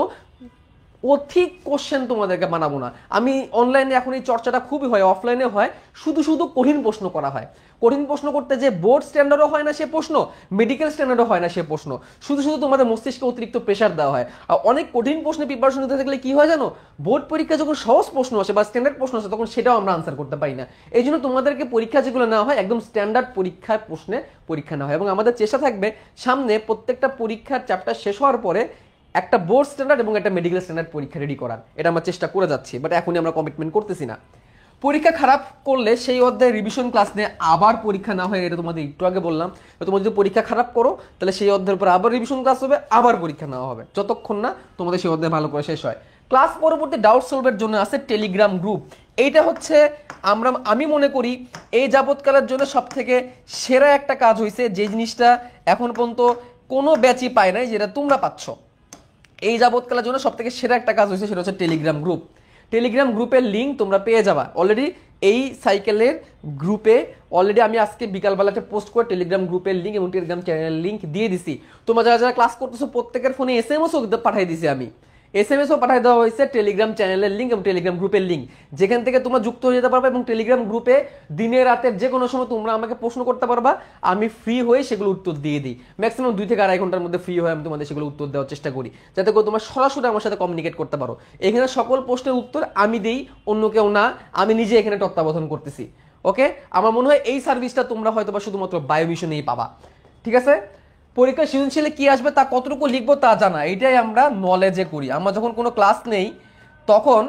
অধিক কোশ্চেন তোমাদেরকে বানাবো না। আমি অনলাইনে এখন এই চর্চাটা খুবই হয়, অফলাইনে হয়, শুধু শুধু কঠিন প্রশ্ন করা হয়। কঠিন প্রশ্ন করতে যে বোর্ড স্ট্যান্ডার্ডও হয় না সে প্রশ্ন, মেডিকেল স্ট্যান্ডার্ডও হয় না সে প্রশ্ন, শুধু শুধু তোমাদের মস্তিষ্কে অতিরিক্ত প্রেশার দেওয়া হয়। আর অনেক কঠিন প্রশ্নে প্রিপারেশন নিতে থাকলে কি হয় জানো, বোর্ড পরীক্ষা যখন সহজ প্রশ্ন আসে বা স্ট্যান্ডার্ড প্রশ্ন আসে তখন সেটাও আমরা আনসার করতে পারি না। এই জন্য তোমাদেরকে পরীক্ষা যেগুলো নেওয়া হয় একদম স্ট্যান্ডার্ড পরীক্ষার প্রশ্নে পরীক্ষা নেওয়া হয়, এবং আমাদের চেষ্টা থাকবে সামনে প্রত্যেকটা পরীক্ষার চ্যাপ্টার শেষ হওয়ার পরে একটা বোর্ড স্ট্যান্ডার্ড এবং একটা মেডিকেল স্ট্যান্ডার্ড পরীক্ষা রেডি করার, এটা আমরা চেষ্টা করে যাচ্ছি, বাট এখনই আমরা কমিটমেন্ট করতেছি না। পরীক্ষা খারাপ করলে সেই অধ্যায়ে রিভিশন ক্লাস নিয়ে আবার পরীক্ষা না হয়, এটা তোমাদের একটু আগে বললাম। তোমরা যদি পরীক্ষা খারাপ করো তাহলে সেই অধ্যায়ের উপর আবার রিভিশন ক্লাস হবে, আবার পরীক্ষা নেওয়া হবে, যতক্ষণ না তোমাদের সেই অধ্যায় ভালো করে শেষ হয়। ক্লাস পরবর্তী ডাউট সলভের জন্য আছে টেলিগ্রাম গ্রুপ। এইটা হচ্ছে আমি মনে করি এই যাবৎকালের জন্য সব থেকে সেরা একটা কাজ হয়েছে, যে জিনিসটা এখন পর্যন্ত কোনো ব্যাচই পায় নাই, যেটা তোমরা পাচ্ছ। এই যাবৎকালের জন্য সব থেকে সেরা একটা কাজ হয়েছে, সেটা হচ্ছে টেলিগ্রাম গ্রুপ। টেলিগ্রাম গ্রুপের লিঙ্ক তোমরা পেয়ে যাবা অলরেডি। এই সাইকেলের গ্রুপে অলরেডি আমি আজকে বিকালবেলাতে পোস্ট করে টেলিগ্রাম গ্রুপের লিঙ্ক এবং টেলিগ্রাম চ্যানেলের লিঙ্ক দিয়ে দিছি। তোমরা যারা যারা ক্লাস করতেছো প্রত্যেকের ফোনে এসএমএসও পাঠিয়ে দিছি, আমি এসএমএসও পাঠিয়ে দেওয়া হয়েছে টেলিগ্রাম চ্যানেলের লিঙ্ক এবং টেলিগ্রাম গ্রুপের লিঙ্ক, যেখান থেকে তোমরা যুক্ত হয়ে যেতে পারবে এবং টেলিগ্রাম গ্রুপে দিনে রাতের যে কোনো সময় তোমরা আমাকে প্রশ্ন করতে পারবা, আমি ফ্রি হয়ে সেগুলো উত্তর দিয়ে দিই। ম্যাক্সিমাম 2 থেকে 2.5 ঘন্টার মধ্যে ফ্রি হয়ে আমি তোমাদের সেগুলো উত্তর দেওয়ার চেষ্টা করি, যাতে করে তোমরা সরাসরি আমার সাথে কমিউনিকেট করতে পারো। এখানে সকল প্রশ্নের উত্তর আমি দিই, অন্য কেউ না, আমি নিজে এখানে তত্ত্বাবধান করতেছি। ওকে, আমার মনে হয় এই সার্ভিসটা তোমরা হয়তো বা শুধুমাত্র বায়োমিশনেই পাবা। ঠিক আছে, পরীক্ষা সৃজনশীলে কি আসবে তা কতটুকু লিখবো তা জানা, এটাই আমরা নলেজে করি। আমরা যখন কোনো ক্লাস নেই তখন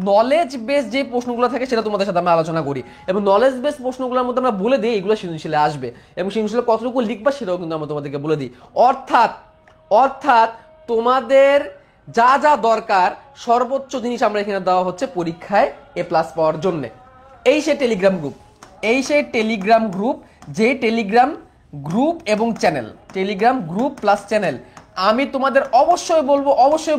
নলেজ বেস যে প্রশ্নগুলো থাকে সেটা তোমাদের সাথে আমরা আলোচনা করি, এবং নলেজ বেস প্রশ্নগুলোর মধ্যে আমরা বলে দিই এগুলো সৃজনশীলে আসবে, এবং সৃজনশীলে কতটুকু লিখবা সেটাও কিন্তু আমরা তোমাদেরকে বলে দিই। অর্থাৎ তোমাদের যা যা দরকার সর্বোচ্চ জিনিস আমরা এখানে দেওয়া হচ্ছে পরীক্ষায় এ প্লাস পাওয়ার জন্য। এই সেই টেলিগ্রাম গ্রুপ, যে টেলিগ্রাম গ্রুপ এবং channel, Telegram group plus channel. আমি তোমাদের অবশ্যই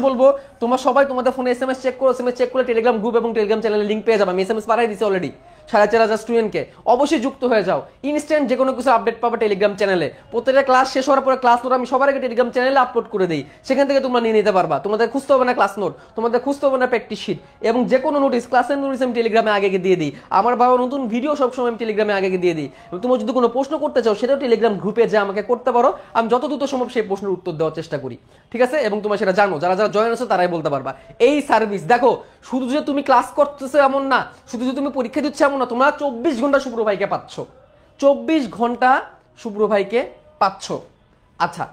বলবো তোমরা সবাই তোমাদের ফোনে এসএমএস চেক করে টেলিগ্রাম গ্রুপ এবং টেলিগ্রাম চ্যানেলের লিঙ্ক পেয়ে যাবে। আমি এসএমএস পাঠাই দিয়েছি অলরেডি 4,500 স্টুডেন্টকে। অবশ্যই যুক্ত হয়ে যাও, ইনস্ট্যান্ট যে কোনো কিছু আপডেট পাবে টেলিগ্রাম চ্যানেলে। প্রত্যেকটা ক্লাস শেষ হওয়ার পরে ক্লাস নোট আমি সবার আগে টেলিগ্রাম চ্যানেলে আপলোড করে দিই, সেখান থেকে তোমরা নিয়ে নিতে পারবা। তোমাদের খুঁজতে হবে না ক্লাস নোট, তোমাদের খুঁজতে হবে না প্র্যাকটিস শিট, এবং যে কোনো নোটিস, ক্লাসের নোটিস আমি টেলিগ্রামে আগে দিয়ে দিই। আমার বাবা নতুন ভিডিও সবসময় আমি টেলিগ্রামে আগে দিয়ে দিই। এবং তোমরা যদি কোনো প্রশ্ন করতে চাও সেটাও টেলিগ্রাম গ্রুপে যে আমাকে করতে পারো, আমি যত দ্রুত সম্ভব সেই প্রশ্নের উত্তর দেওয়ার চেষ্টা করি। ঠিক আছে, এবং তোমরা সেটা জানো, যারা যারা জয়েন আছো তারাই বলতে পারবা। এই সার্ভিস দেখো, শুধু যে তুমি ক্লাস করতেছো এমন না, শুধু যে তুমি পরীক্ষা দিচ্ছ এমন না, তোমরা 24 ঘন্টা শুভ্র ভাইকে পাচ্ছ, 24 ঘন্টা শুভ্র ভাইকে পাচ্ছ। আচ্ছা,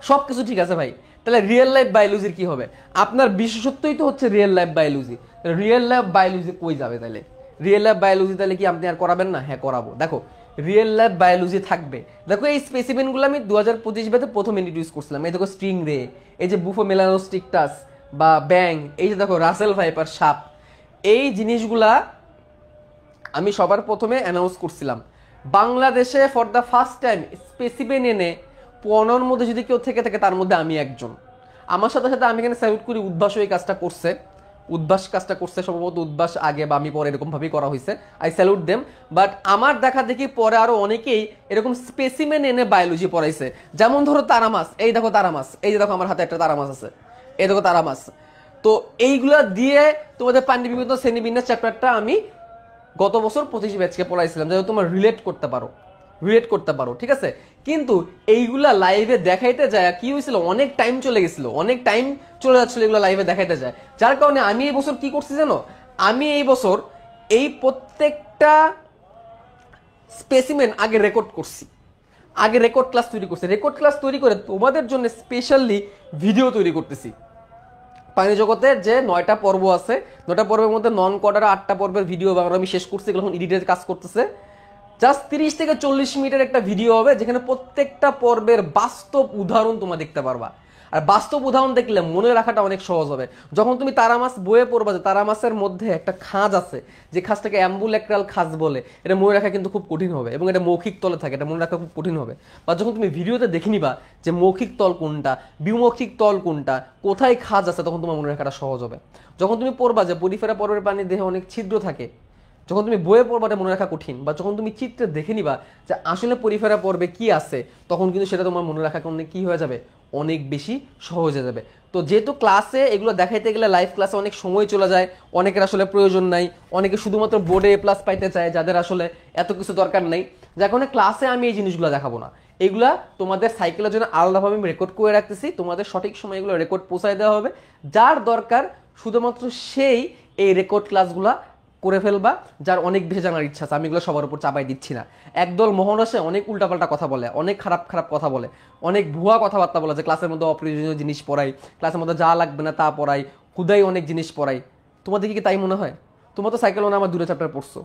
সবকিছু ঠিক আছে ভাই, তাহলে রিয়েল লাইফ বায়োলজির কি হবে? আপনার বিশেষত্বই তো হচ্ছে real life biology. Real life biology কই যাবে তাহলে? রিয়েল লাইফ বায়োলজি তাহলে কি আপনি আর করাবেন না? হ্যাঁ করাবো। দেখো, রিয়েল লাইফ বায়োলজি থাকবে। দেখো, এই স্পেসিমেনগুলো আমি 2025 ব্যাচে প্রথম ইন্ট্রোডিউস করছিলাম। এই দেখো স্ট্রিং রে, এই যে বুফো মেলানোস্টিকটাস বা ব্যাং, এই যে দেখো রাসেল ভাইপার সাপ, এই জিনিসগুলা আমি সবার প্রথমে অ্যানাউন্স করছিলাম। বাংলাদেশে for the first time specimen এনে 15 মধ্যে যদি কেউ থেকে থাকে তার মধ্যে আমি একজন। আমার সাথে সাথে আমি এখানে স্যালুট করি, উদ্ভাসও এই কাজটা করছে, সম্ভবত উদ্ভাস আগে বা আমি পরে এরকম ভাবেই করা হয়েছে। I salute them. বাট আমার দেখা দেখি পরে আরো অনেকেই এরকম স্পেসিমেন এনে বায়োলজি পড়াইছে। যেমন ধরো তারামাছ, এই দেখো তারামাছ, এই যে দেখো আমার হাতে একটা তারামাছ আছে, এই দেখো তারামাছ। তো এইগুলা দিয়ে তোমাদের পানিবিদ্যুৎ শ্রেণীবিন্যাস চ্যাপ্টারটা আমি গত বছর 25 ব্যাচকে পড়াইছিলাম, যাতে তোমরা রিলেট করতে পারো। ঠিক আছে, কিন্তু এইগুলা লাইভে দেখাইতে যায় কি হয়েছিল, অনেক টাইম চলে যাচ্ছিল এগুলো লাইভে দেখাইতে যায়। যার কারণে আমি এই বছর কি করছি জানো, আমি এই বছর এই প্রত্যেকটা স্পেসিমেন আগে রেকর্ড ক্লাস তৈরি করে তোমাদের জন্য স্পেশালি ভিডিও তৈরি করতেছি। পানি জগতের যে 9টা পর্ব আছে, 9টা পর্বের মধ্যে নন কোয়ার্টার 8টা পর্বের ভিডিও আমি শেষ করছি, এখন এডিটের কাজ করতেছে। জাস্ট 30 থেকে 40 মিনিটের একটা ভিডিও হবে, যেখানে প্রত্যেকটা পর্বের বাস্তব উদাহরণ তোমরা দেখতে পারবা। আর বাস্তব উদাহরণ দেখলে মনে রাখাটা অনেক সহজ হবে। যখন তুমি তারা মাছ বইয়ে পড়বা যে তারা মাছের মধ্যে একটা খাঁজ আছে, যে খাঁজটাকে অ্যাম্বুলেক্রাল খাঁজ বলে, এটা মনে রাখা কিন্তু খুব কঠিন হবে, এবং এটা মৌখিক তলে থাকে, এটা মনে রাখা খুব কঠিন হবে। বা যখন তুমি ভিডিওতে দেখে নিবা যে মৌখিক তল কোনটা, বিমৌখিক তল কোনটা, কোথায় খাঁজ আছে, তখন তোমার মনে রাখাটা সহজ হবে। যখন তুমি পড়বা যে পরিফেরা পর্বের প্রাণীর দেহে অনেক ছিদ্র থাকে, যখন তুমি বইয়ে পড়বা মনে রাখা কঠিন, বা যখন তুমি চিত্রে দেখে নিবা যে আসলে পরিফেরা পর্বে কি আছে, তখন কিন্তু সেটা তোমার মনে রাখা কি হয়ে যাবে, অনেক বেশি সহজ হয়ে যাবে। তো যেহেতু ক্লাসে এগুলো দেখাইতে গেলে লাইভ ক্লাসে অনেক সময় চলে যায়, অনেকের আসলে প্রয়োজন নাই, অনেকে শুধুমাত্র বোর্ডে A+ পাইতে চায়, যাদের আসলে এত কিছু দরকার নেই, যার কারণে ক্লাসে আমি এই জিনিসগুলো দেখাবো না। এগুলা তোমাদের সাইকেলের জন্য আলাদাভাবে আমি রেকর্ড করে রাখতেছি, তোমাদের সঠিক সময় এগুলো রেকর্ড পৌঁছায় দেওয়া হবে। যার দরকার শুধুমাত্র সেই এই রেকর্ড ক্লাসগুলা করে ফেলবা, যার অনেক বেশি জানার ইচ্ছা আছে। আমি এগুলো সবার উপর চাপাই দিচ্ছি না। একদল মহন আসে, অনেক উল্টাপাল্টা কথা বলে, অনেক খারাপ কথা বলে, অনেক ভুয়া কথাবার্তা বলে, যে ক্লাসের মধ্যে অপ্রয়োজনীয় জিনিস পড়াই, ক্লাসের মধ্যে যা লাগবে না তা পড়াই, হুদাই অনেক জিনিস পড়াই। তোমাদের কি তাই মনে হয়? তোমার তো সাইকেল আমার 2টা চ্যাপ্টার পড়ছো,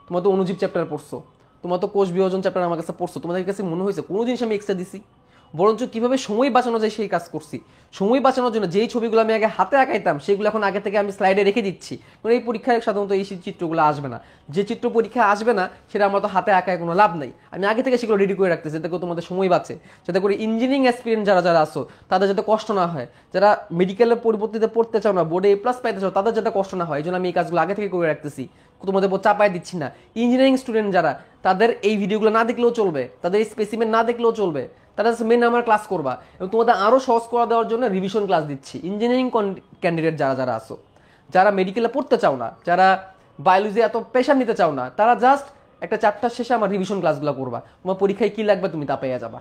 তোমার তো অনুজীব চ্যাপ্টার পড়ছো, তোমার তো কোষ বিভাজন চ্যাপ্টার আমার কাছে পড়ছো, তোমাদের কাছে মনে হয়েছে কোনো জিনিস আমি এক্সট্রা দিছি? বরঞ্চ কিভাবে সময় বাঁচানো যায় সেই কাজ করছি। সময় বাঁচানোর জন্য যেই ছবিগুলো আমি আগে হাতে আঁকাইতাম সেগুলো এখন আগে থেকে আমি স্লাইডে রেখে দিচ্ছি, কারণ এই পরীক্ষায় সাধারণত এই চিত্রগুলো আসবে না। যে চিত্র পরীক্ষায় আসবে না সেটা আমার তো হাতে আঁকায় কোনো লাভ নাই, আমি আগে থেকে সেগুলো রেডি করে রাখতেছি, যাতে করে তোমাদের সময় বাঁচে, যাতে করে ইঞ্জিনিয়ারিং এক্সপিরিয়েন্স যারা যারা আসো তাদের যাতে কষ্ট না হয়, যারা মেডিকেলের পরিবর্তিতে পড়তে চাও না, বোর্ডে A+ পাইতে চাও, তাদের যাতে কষ্ট না হয়, এই জন্য আমি এই কাজগুলো আগে থেকে করে রাখতেছি, তোমাদের উপর চাপায় দিচ্ছি না। ইঞ্জিনিয়ারিং স্টুডেন্ট যারা, তাদের এই ভিডিওগুলো না দেখলেও চলবে, তাদের এই স্পেসিমেন না দেখলেও চলবে, তারা মেন আমার ক্লাস করবা, এবং তোমাদের আরও সহজ করে দেওয়ার জন্য রিভিশন ক্লাস দিচ্ছি। ইঞ্জিনিয়ারিং ক্যান্ডিডেট যারা যারা আসো, যারা মেডিকেলে পড়তে চাও না, যারা বায়োলজি এত প্রেশার নিতে চাও না, তারা জাস্ট একটা চ্যাপ্টার শেষে আমার রিভিশন ক্লাসগুলো করবা, তোমার পরীক্ষায় কি লাগবে তুমি তা পেয়ে যাবা,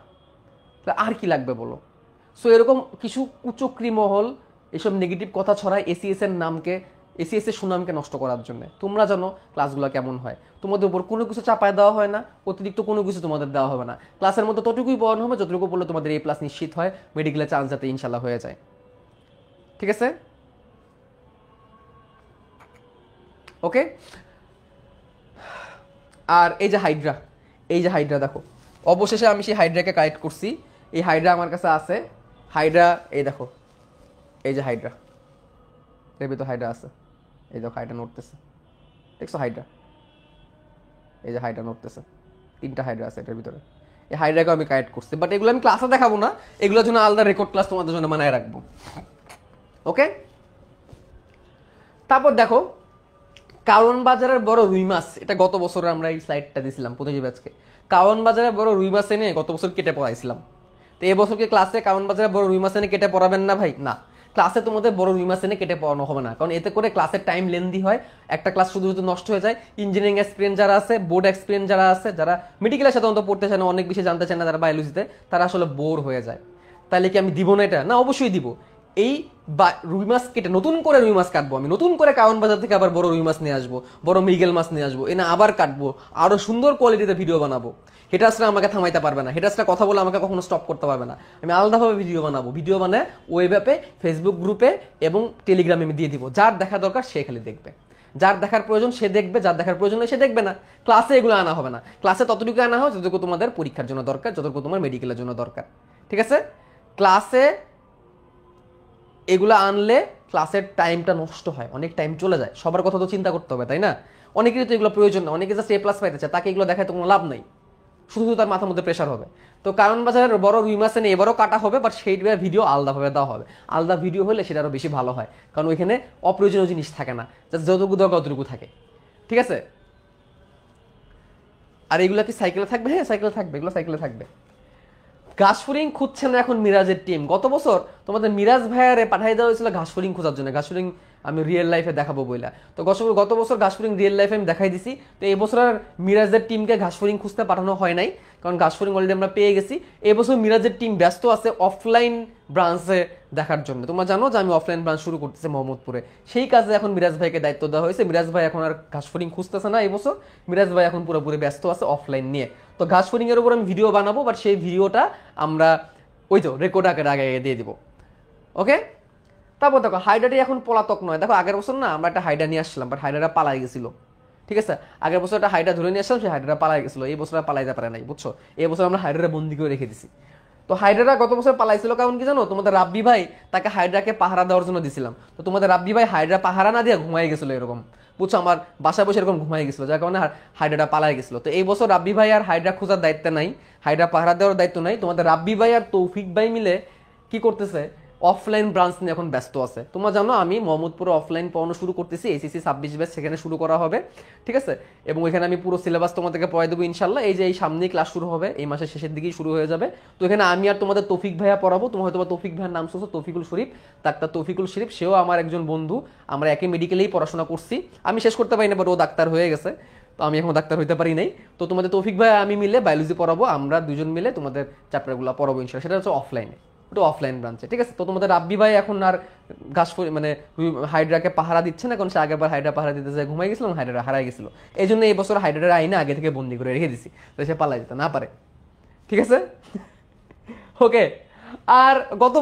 আর কি লাগবে বলো। সো এরকম কিছু কুচক্রি মহল এসব নেগেটিভ কথা ছড়ায় এসিএস এর নামকে, এসিএস এর সুনামকে নষ্ট করার জন্য। তোমরা জানো ক্লাসগুলো কেমন হয়, তোমাদের উপর কোনো কিছু চাপায় দেওয়া হয় না, অতিরিক্ত কোনো কিছু তোমাদের দেওয়া হবে না, ক্লাসের মধ্যে ততটুকুই পড়ানো হবে যতটুকু পড়লে তোমাদের A+ নিশ্চিত হয়, মেডিকেলে চান্স যাতে ইনশাল্লাহ হয়ে যায়। ঠিক আছে, ওকে। আর এই যে হাইড্রা, এই যে হাইড্রা দেখো, অবশেষে আমি সেই হাইড্রাকে কালেক্ট করছি। এই হাইড্রা আমার কাছে আছে, হাইড্রা এই দেখো, এই যে হাইড্রা, এর ভিতর হাইড্রা আছে, এই দেখো হাইড্রা নড়তেছে, দেখছো হাইড্রা, এই যে হাইড্রা নড়তেছে, 3টা হাইড্রা আছে এটার ভিতরে। এই হাইড্রাকে আমি কালেক্ট করছি, বাট এগুলো আমি ক্লাসে দেখাবো না, এগুলোর জন্য আলাদা রেকর্ড ক্লাস তোমাদের জন্য বানায় রাখবো, ওকে। তারপর দেখো কারণ বাজারের বড় রুই মাছ, এটা গত বছর আমরা এই স্লাইডটা দিয়েছিলাম প্রতিটি ব্যাচকে, কারণ বাজারের বড় রুই মাছ এনে গত বছর কেটে পড়াইছিলাম। তো এবছরকে ক্লাসে কারণ বাজারের বড় রুই মাছ এনে কেটে পড়াবেন না ভাই? না, ক্লাসে তোমাদের বড় রুই মাছ এনে কেটে পড়ানো হবে না, কারণ এতে করে ক্লাসের টাইম লেন্দি হয়, একটা ক্লাস শুধু শুধু নষ্ট হয়ে যায়। ইঞ্জিনিয়ারিং এক্সপিরিয়েন্স যারা আছে, বোর্ড এক্সপিরিয়েন্স যারা আছে, যারা মেডিকেলের সাধারণত পড়তে চায় না, অনেক বেশি জানতে চায় না, যারা বায়োলজিতে, তারা আসলে বোর হয়ে যায়। তাহলে কি আমি দিব না এটা? না, অবশ্যই দিব। এই রুই মাছ কেটে নতুন করে রুই মাছ কাটবো, আমি নতুন করে কারণ বাজার থেকে আবার বড় রুই মাছ নিয়ে আসবো, বড় মৃগেল মাছ নিয়ে আসবো, এনে আবার কাটবো, আরো সুন্দর কোয়ালিটিতে ভিডিও বানাবো। হেটাসরা আমাকে থামাইতে পারবে না, হেটাসরা কথা বলে আমাকে কখনো স্টপ করতে পারবে না। আমি আলাদাভাবে ভিডিও বানাবো, ভিডিও বানায় ওয়েব অ্যাপে, ফেসবুক গ্রুপে এবং টেলিগ্রামে আমি দিয়ে দিব। যার দেখা দরকার সে খালি দেখবে, যার দেখার প্রয়োজন সে দেখবে, যার দেখার প্রয়োজন সে দেখবে না। ক্লাসে এগুলো আনা হবে না, ক্লাসে ততটুকু আনা হয় যতটুকু তোমাদের পরীক্ষার জন্য দরকার, যতটুকু তোমার মেডিকেলের জন্য দরকার। ঠিক আছে, ক্লাসে এগুলো আনলে ক্লাসের টাইমটা নষ্ট হয়, অনেক টাইম চলে যায়, সবার কথা তো চিন্তা করতে হবে, তাই না? অনেকেরই তো এগুলো প্রয়োজন না, অনেকে জাস্ট A+ পাইতে চায়, তাকে এগুলো দেখায় তো কোনো লাভ নাই, শুধু শুধু তার মাথার মধ্যে প্রেশার হবে। তো কারণ বাজারের বড় রুই মাছ এনে এবারও কাটা হবে, বাট সেইটার ভিডিও আলাদাভাবে দেওয়া হবে। আলাদা ভিডিও হলে সেটা আরও বেশি ভালো হয়, কারণ ওইখানে অপ্রয়োজনীয় জিনিস থাকে না, যতটুকু দরকার অতটুকু থাকে। ঠিক আছে, আর এগুলো কি সাইকেলে থাকবে? হ্যাঁ সাইকেলে থাকবে, এগুলো সাইকেলে থাকবে। ঘাসফড়িং খুঁজছে না এখন মিরাজের টিম। গত বছর তোমাদের মিরাজ ভাইয়ারে পাঠাই দেওয়া হয়েছিল ঘাসফড়িং খোঁজার জন্য, ঘাসফড়িং আমি রিয়েল লাইফে দেখাবো বইলা। তো গত বছর ঘাসফড়িং রিয়েল লাইফে আমি দেখাই দিছি। তো এই বছর আর মিরাজের টিমকে ঘাসফড়িং খুঁজতে পাঠানো হয় নাই, কারণ ঘাসফড়িং অলরেডি আমরা পেয়ে গেছি। এবছর মিরাজের টিম ব্যস্ত আছে অফলাইন ব্রাঞ্চে দেখার জন্য। তোমরা জানো যে আমি অফলাইন ব্রাঞ্চ শুরু করতেছি মোহাম্মদপুরে, সেই কাজে এখন মিরাজ ভাইকে দায়িত্ব দেওয়া হয়েছে। মিরাজ ভাই এখন আর ঘাসফড়িং খুঁজতেছে না এবছর, মিরাজ ভাই এখন পুরোপুরি ব্যস্ত আছে অফলাইন নিয়ে। তো ঘাসফড়িং এর উপর আমি ভিডিও বানাবো, বাট সেই ভিডিওটা আমরা ওই তো রেকর্ড আকারে আগে দিয়ে দিব, ওকে। তারপর দেখো হাইড্রাটি এখন পলাতক নয়। দেখো আগের বছর না আমরা একটা হাইড্রা নিয়ে আসছিলাম, বাট হাইড্রাটা পালাই গেছিল। ঠিক আছে, আগের বছর একটা হাইড্রা ধরে নিয়ে আসলাম, সেই হাইড্রাটা পালাই গেছিল। এই বছর পালাইতে পারে নাই, বুঝছো? এই বছর আমরা হাইড্রাটা বন্দি করে রেখে দিছি। তো হাইড্রাটা গত বছর পালাইছিল কারণ কি জানো? তোমাদের রাব্বি ভাই তাকে হাইড্রাকে পাহারা দেওয়ার জন্য দিছিলাম। তো তোমাদের রাব্বি ভাই হাইড্রা পাহারা না দিয়ে ঘুমাই গেছিল এরকম, বুঝছো? আমার বাসায় বসে এরকম ঘুমাই গেছিল, যার কারণে হাইড্রাটা পালাই গেছিল। তো এই বছর রাব্বি ভাই আর হাইড্রা খোঁজার দায়িত্ব নাই, হাইড্রা পাহারা দেওয়ার দায়িত্ব নাই। তোমাদের রাব্বি ভাই আর তৌফিক ভাই মিলে কি করতেছে? অফলাইন ব্রাঞ্চ নিয়ে এখন ব্যস্ত আছে। তোমরা জানো আমি মোহাম্মদপুরে অফলাইন পড়ানো শুরু করতেছি, ACC 26 ব্যাচ সেখানে শুরু করা হবে। ঠিক আছে, এবং ওইখানে আমি পুরো সিলেবাস তোমাদেরকে পড়াই দেবো ইনশাল্লাহ। এই যে এই সামনেই ক্লাস শুরু হবে, এই মাসের শেষের দিকেই শুরু হয়ে যাবে। তো এখানে আমি আর তোমাদের তৌফিক ভাইয়া পড়াবো। তোমার হয়তো তৌফিক ভাইয়ের নাম শুনছো, তৌফিকুল শরীফ, ডাক্তার তৌফিকুল শরীফ, সেও আমার একজন বন্ধু। আমরা একই মেডিকেলেই পড়াশোনা করছি, আমি শেষ করতে পারি না, বাট ও ডাক্তার হয়ে গেছে, তো আমি এখন ডাক্তার হইতে পারি নাই। তো তোমাদের তৌফিক ভাই আমি মিলে বায়োলজি পড়াবো, আমরা দুজন মিলে তোমাদের চ্যাপ্টারগুলো পড়াবো ইনশাল্লাহ। সেটা হচ্ছে অফলাইনে, ওটা অফলাইন ব্রাঞ্চে। ঠিক আছে, তো তোমাদের রাব্বি ভাই এখন আর মানে হাইড্রাকে পাহারা দিচ্ছে না, কারণ সে আগেরবার হাইড্রা পাহারা দিতে যায় ঘুমাই গেছিল, হাইড্রা হারাই গেছিল। এই জন্য এই বছর হাইড্রার আইনে আগে থেকে বন্দি করে রেখে দিছি, তো সে পালাই যেতে না পারে। ঠিক আছে, ওকে। আর গত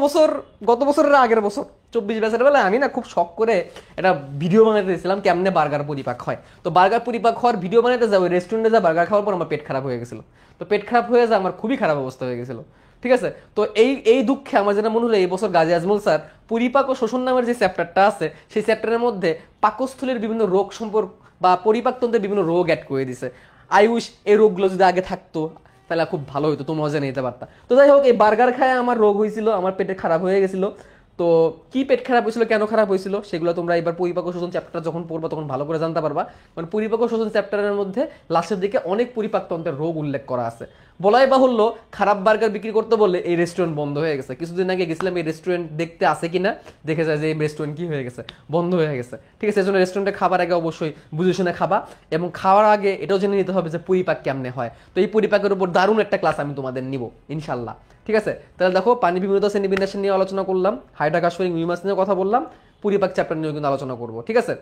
বছরের আগের বছর 24 ব্যাচের বেলা আমি না খুব শখ করে একটা ভিডিও বানাতে দিয়েছিলাম কেমনে বার্গার পরিপাক হয়। তো বার্গার পরিপাক হওয়ার ভিডিও বানাতে যাবো, রেস্টুরেন্টে যা বার্গার খাওয়ার পর আমার পেট খারাপ হয়ে গেছিল। তো পেট খারাপ হয়ে যায় আমার খুবই খারাপ অবস্থা হয়ে গেছিল, ঠিক আছে। তো এই দুঃখে আমার যেটা মনে হলো এই বছর গাজী আজমল স্যার পরিপাক ও শোষণ নামের যে চ্যাপ্টারটা আছে সেই চ্যাপ্টারের মধ্যে পাকস্থলীর বিভিন্ন রোগ সম্পর্ক বা পরিপাকতন্ত্রের বিভিন্ন রোগ অ্যাড করে দিছে। আই উইশ এই রোগগুলো যদি আগে থাকতো তাহলে খুব ভালো হতো, তোমরা মজা নিতে পারতা। তো যাই হোক, এই বার্গার খায় আমার রোগ হয়েছিল, আমার পেটে খারাপ হয়ে গেছিল। তো কি পেট খারাপ হয়েছিল, কেন খারাপ হয়েছিল, সেগুলো তোমরা এবার পরিপাক ও শোষণ চ্যাপ্টার যখন পড়বা তখন ভালো করে জানতে পারবা। মানে পরিপাক ও শোষণ চ্যাপ্টারের মধ্যে লাস্টের দিকে অনেক পরিপাকতন্ত্রের রোগ উল্লেখ করা আছে। বলাই বাহুল্য, খারাপ বার্গার বিক্রি করতে বললে এই রেস্টুরেন্ট বন্ধ হয়ে গেছে। কিছুদিন আগে গেছিলাম এই রেস্টুরেন্ট দেখতে আছে কিনা, দেখে যায় যে এই রেস্টুরেন্ট কি হয়ে গেছে, বন্ধ হয়ে গেছে, ঠিক আছে। এজন্য রেস্টুরেন্টে খাবার আগে অবশ্যই বুঝে শুনে খাবা, এবং খাওয়ার আগে এটাও জেনে নিতে হবে যে পরিপাক কেমনে হয়। তো এই পরিপাকের উপর দারুণ একটা ক্লাস আমি তোমাদের নিব ইনশাল্লাহ, ঠিক আছে। তাহলে দেখো, পানি বিভিন্নতা শ্রেণীবিন্যাস নিয়ে আলোচনা করলাম, হাইড্রোকার্বনিক মিউমাস নিয়ে কথা বললাম, পরিপাক চ্যাপ্টার নিয়ে কিন্তু আলোচনা করবো, ঠিক আছে।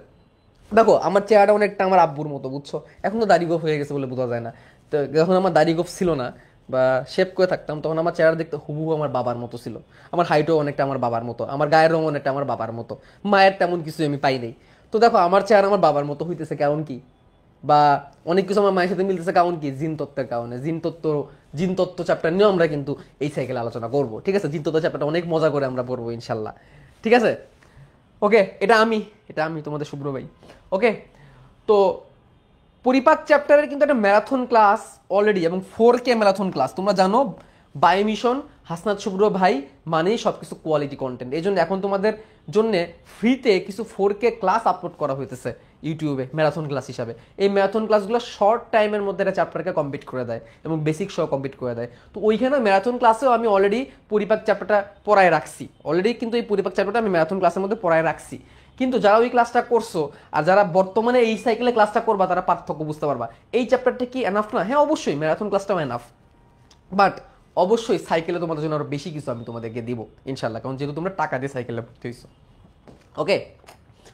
দেখো আমার চেহারাটা অনেকটা আমার আব্বুর মতো, বুঝছো, এখন তো দাড়ি গোফ হয়ে গেছে বলে বোঝা যায় না। তো যখন আমার দাড়ি গোফ ছিল না বা শেপ করে থাকতাম তখন আমার চেহারা দেখতে হুবহু আমার বাবার মতো ছিল। আমার হাইটও অনেকটা আমার বাবার মতো, আমার গায়ের রং অনেকটা আমার বাবার মতো, মায়ের তেমন কিছু আমি পাই নাই। তো দেখো আমার চেহারা আমার বাবার মতো হইতেছে কারণ কি, বা অনেক কিছু আমার মায়ের সাথে মিলতেছে কারণ কি, জিন তত্ত্বের কারণে। জিন তত্ত্ব চ্যাপ্টার নিয়েও আমরা কিন্তু এই সাইকেলে আলোচনা করবো, ঠিক আছে। জিন তত্ত্ব চ্যাপ্টারটা অনেক মজা করে আমরা পড়বো ইনশাল্লাহ, ঠিক আছে। ওকে, এটা আমি তোমাদের শুভ্র ভাই। ওকে, তো পরিপাক চ্যাপ্টারের কিন্তু একটা ম্যারাথন ক্লাস অলরেডি, এবং 4K ম্যারাথন ক্লাস। তোমরা জানো বায়োমিশন হাসনাত শুভ্র ভাই মানেই সব কিছু কোয়ালিটি কন্টেন্ট। এই জন্য এখন তোমাদের জন্য ফ্রিতে কিছু 4K ক্লাস আপলোড করা হইতেছে ইউটিউবে ম্যারাথন ক্লাস হিসাবে। এই ম্যারাথন ক্লাসগুলো শর্ট টাইমের মধ্যে একটা চ্যাপ্টারকে কমপ্লিট করে দেয় এবং বেসিক সহ কমপ্লিট করে দেয়। তো ওইখানে ম্যারাথন ক্লাসেও আমি অলরেডি পরিপাক চ্যাপ্টারটা পড়ায় রাখছি অলরেডি, কিন্তু এই পরিপাক চ্যাপ্টারটা আমি ম্যারাথন ক্লাসের মধ্যে পড়ায় রাখছি। কিন্তু যারা ওই ক্লাসটা করছো আর যারা বর্তমানে এই সাইকেলে ক্লাসটা করবা তারা পার্থক্য বুঝতে পারবা। এই চ্যাপ্টারটা কি এনাফ না? হ্যাঁ অবশ্যই ম্যারাথন ক্লাসটাও এনাফ, বাট অবশ্যই সাইকেলে তোমাদের জন্য আরো বেশি কিছু আমি তোমাদেরকে দিব ইনশাল্লাহ, কারণ যেহেতু তোমরা টাকা দিয়ে সাইকেলে ভর্তি হয়েছো। ওকে,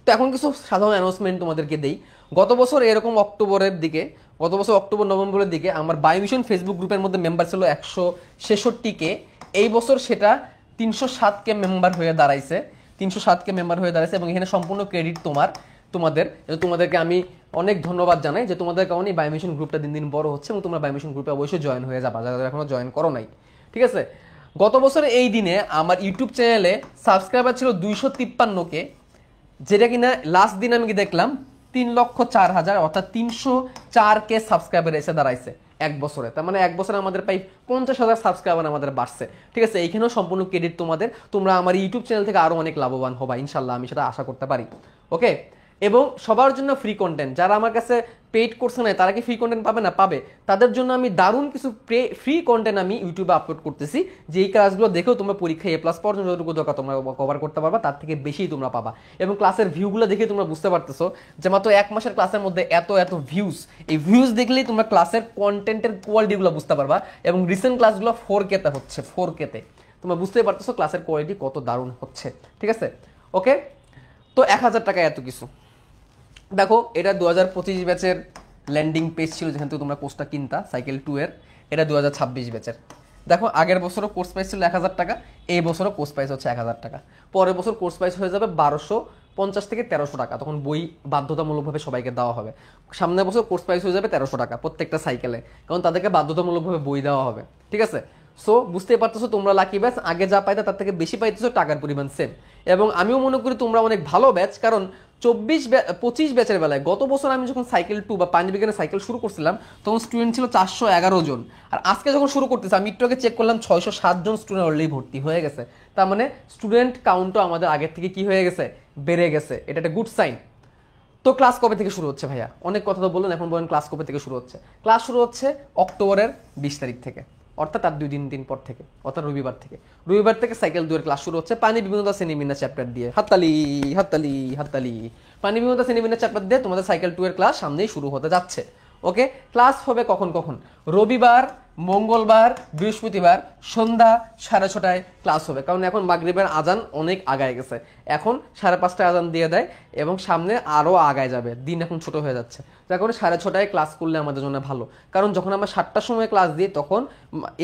তো এখন কিছু সাধারণ অ্যানাউন্সমেন্ট তোমাদেরকে দেই। গত বছর এরকম গত বছর অক্টোবর নভেম্বরের দিকে আমার বায়োমিশন ফেসবুক গ্রুপের মধ্যে মেম্বার ছিল 166K। এই বছর সেটা 307K মেম্বার হয়ে দাঁড়াইছে, 307K মেম্বার হয়ে দাঁড়াইছে। এবং এখানে সম্পূর্ণ ক্রেডিট তোমাদেরকে আমি অনেক ধন্যবাদ জানাই যে তোমাদের কারণে বায়োমিশন গ্রুপটা দিন দিন বড় হচ্ছে, এবং তোমরা বায়োমিশন গ্রুপে অবশ্যই জয়েন হয়ে যাবা যারা এখনো জয়েন করো নাই, ঠিক আছে। গত বছর এই দিনে আমার ইউটিউব চ্যানেলে সাবস্ক্রাইবার ছিল 253K, যেটা কিনা লাস্ট দিন আমি দেখলাম 3,04,000 অর্থাৎ 304K সাবস্ক্রাইবার এসে দাঁড়াইছে এক বছরে। তার মানে এক বছরে আমাদের প্রায় 50,000 সাবস্ক্রাইবার আমাদের বাড়ছে, ঠিক আছে। এইখানেও সম্পূর্ণ ক্রেডিট তোমাদের, তোমরা আমার ইউটিউব চ্যানেল থেকে আরো অনেক লাভবান হবা ইনশাল্লাহ, আমি সেটা আশা করতে পারি। ওকে, এবং সবার জন্য ফ্রি কন্টেন্ট, যারা আমার কাছে পেইড করছে না তারা কি ফ্রি কন্টেন্ট পাবে না? পাবে। তাদের জন্য আমি দারুণ কিছু ফ্রি কন্টেন্ট আমি ইউটিউবে আপলোড করতেছি, যে এই ক্লাসগুলো দেখেও তোমরা পরীক্ষায় A+ পর্যন্ত যতটুকু দরকার তোমরা কভার করতে পারবা, তার থেকে বেশি তোমরা পাবা। এবং ক্লাসের ভিউগুলো দেখে তোমরা বুঝতে পারতেছো যে মাত্র 1 মাসের ক্লাসের মধ্যে এত ভিউজ। এই ভিউজ দেখলেই তোমরা ক্লাসের কন্টেন্টের কোয়ালিটিগুলো বুঝতে পারবা। এবং রিসেন্ট ক্লাসগুলো 4K তে হচ্ছে, 4K তে তোমরা বুঝতেই পারতেছো ক্লাসের কোয়ালিটি কত দারুণ হচ্ছে, ঠিক আছে। ওকে, তো 1000 টাকা এত কিছু। দেখো এটা 2025 ব্যাচের ল্যান্ডিং পেজ ছিল যেখান থেকে তোমরা কোর্সটা কিনতা সাইকেল 2 এর। এটা 2026 ব্যাচের। দেখো আগের বছরও কোর্স প্রাইস ছিল 1000 টাকা, এই বছরও কোর্স প্রাইস হচ্ছে 1000 টাকা। পরের বছর কোর্স প্রাইস হয়ে যাবে 1250 থেকে 1300 টাকা, তখন বই বাধ্যতামূলকভাবে সবাইকে দেওয়া হবে। সামনের বছর কোর্স প্রাইস হয়ে যাবে 1300 টাকা প্রত্যেকটা সাইকেলে, কারণ তাদেরকে বাধ্যতামূলকভাবে বই দেওয়া হবে, ঠিক আছে। সো বুঝতেই পারতেছো তোমরা লাকি ব্যাচ, আগে যা পাইতে তার থেকে বেশি পাইতেছো, টাকার পরিমাণ সেম। এবং আমিও মনে করি তোমরা অনেক ভালো ব্যাচ, কারণ 25 ব্যাচের বেলায় গত বছর আমি যখন সাইকেল 2 বা পানি বিজ্ঞানের সাইকেল শুরু করছিলাম তখন স্টুডেন্ট ছিল 411 জন, আর আজকে যখন শুরু করতেছি আমি একটু আগে চেক করলাম 607 জন স্টুডেন্ট অলরেডি ভর্তি হয়ে গেছে। তার মানে স্টুডেন্ট কাউন্টও আমাদের আগের থেকে কি হয়ে গেছে, বেড়ে গেছে। এটা একটা গুড সাইন। তো ক্লাস কবে থেকে শুরু হচ্ছে ভাইয়া? অনেক কথা তো বললেন, এখন বলেন ক্লাস কবে থেকে শুরু হচ্ছে। ক্লাস শুরু হচ্ছে অক্টোবরের 20 তারিখ থেকে, অর্থাৎ তার 2 দিন পর থেকে, অর্থাৎ রবিবার থেকে সাইকেল 2 এর ক্লাস শুরু হচ্ছে পানি বিভিন্নতা শ্রেণীবিন্যাস চ্যাপ্টার দিয়ে। হাততালি। পানি বিভিন্নতা শ্রেণীবিন্যাস চ্যাপ্টার দিয়ে তোমাদের সাইকেল 2 এর ক্লাস সামনেই শুরু হতে যাচ্ছে। ওকে, ক্লাস হবে কখন? রবিবার, মঙ্গলবার, বৃহস্পতিবার সন্ধ্যা 6:30টায় ক্লাস হবে, কারণ এখন মাগরিবের আজান অনেক আগায় গেছে, এখন 5:30টায় আজান দিয়ে দেয় এবং সামনে আরও আগায় যাবে, দিন এখন ছোট হয়ে যাচ্ছে। যার কারণে 6:30টায় ক্লাস করলে আমাদের জন্য ভালো, কারণ যখন আমরা 7টার সময় ক্লাস দিই তখন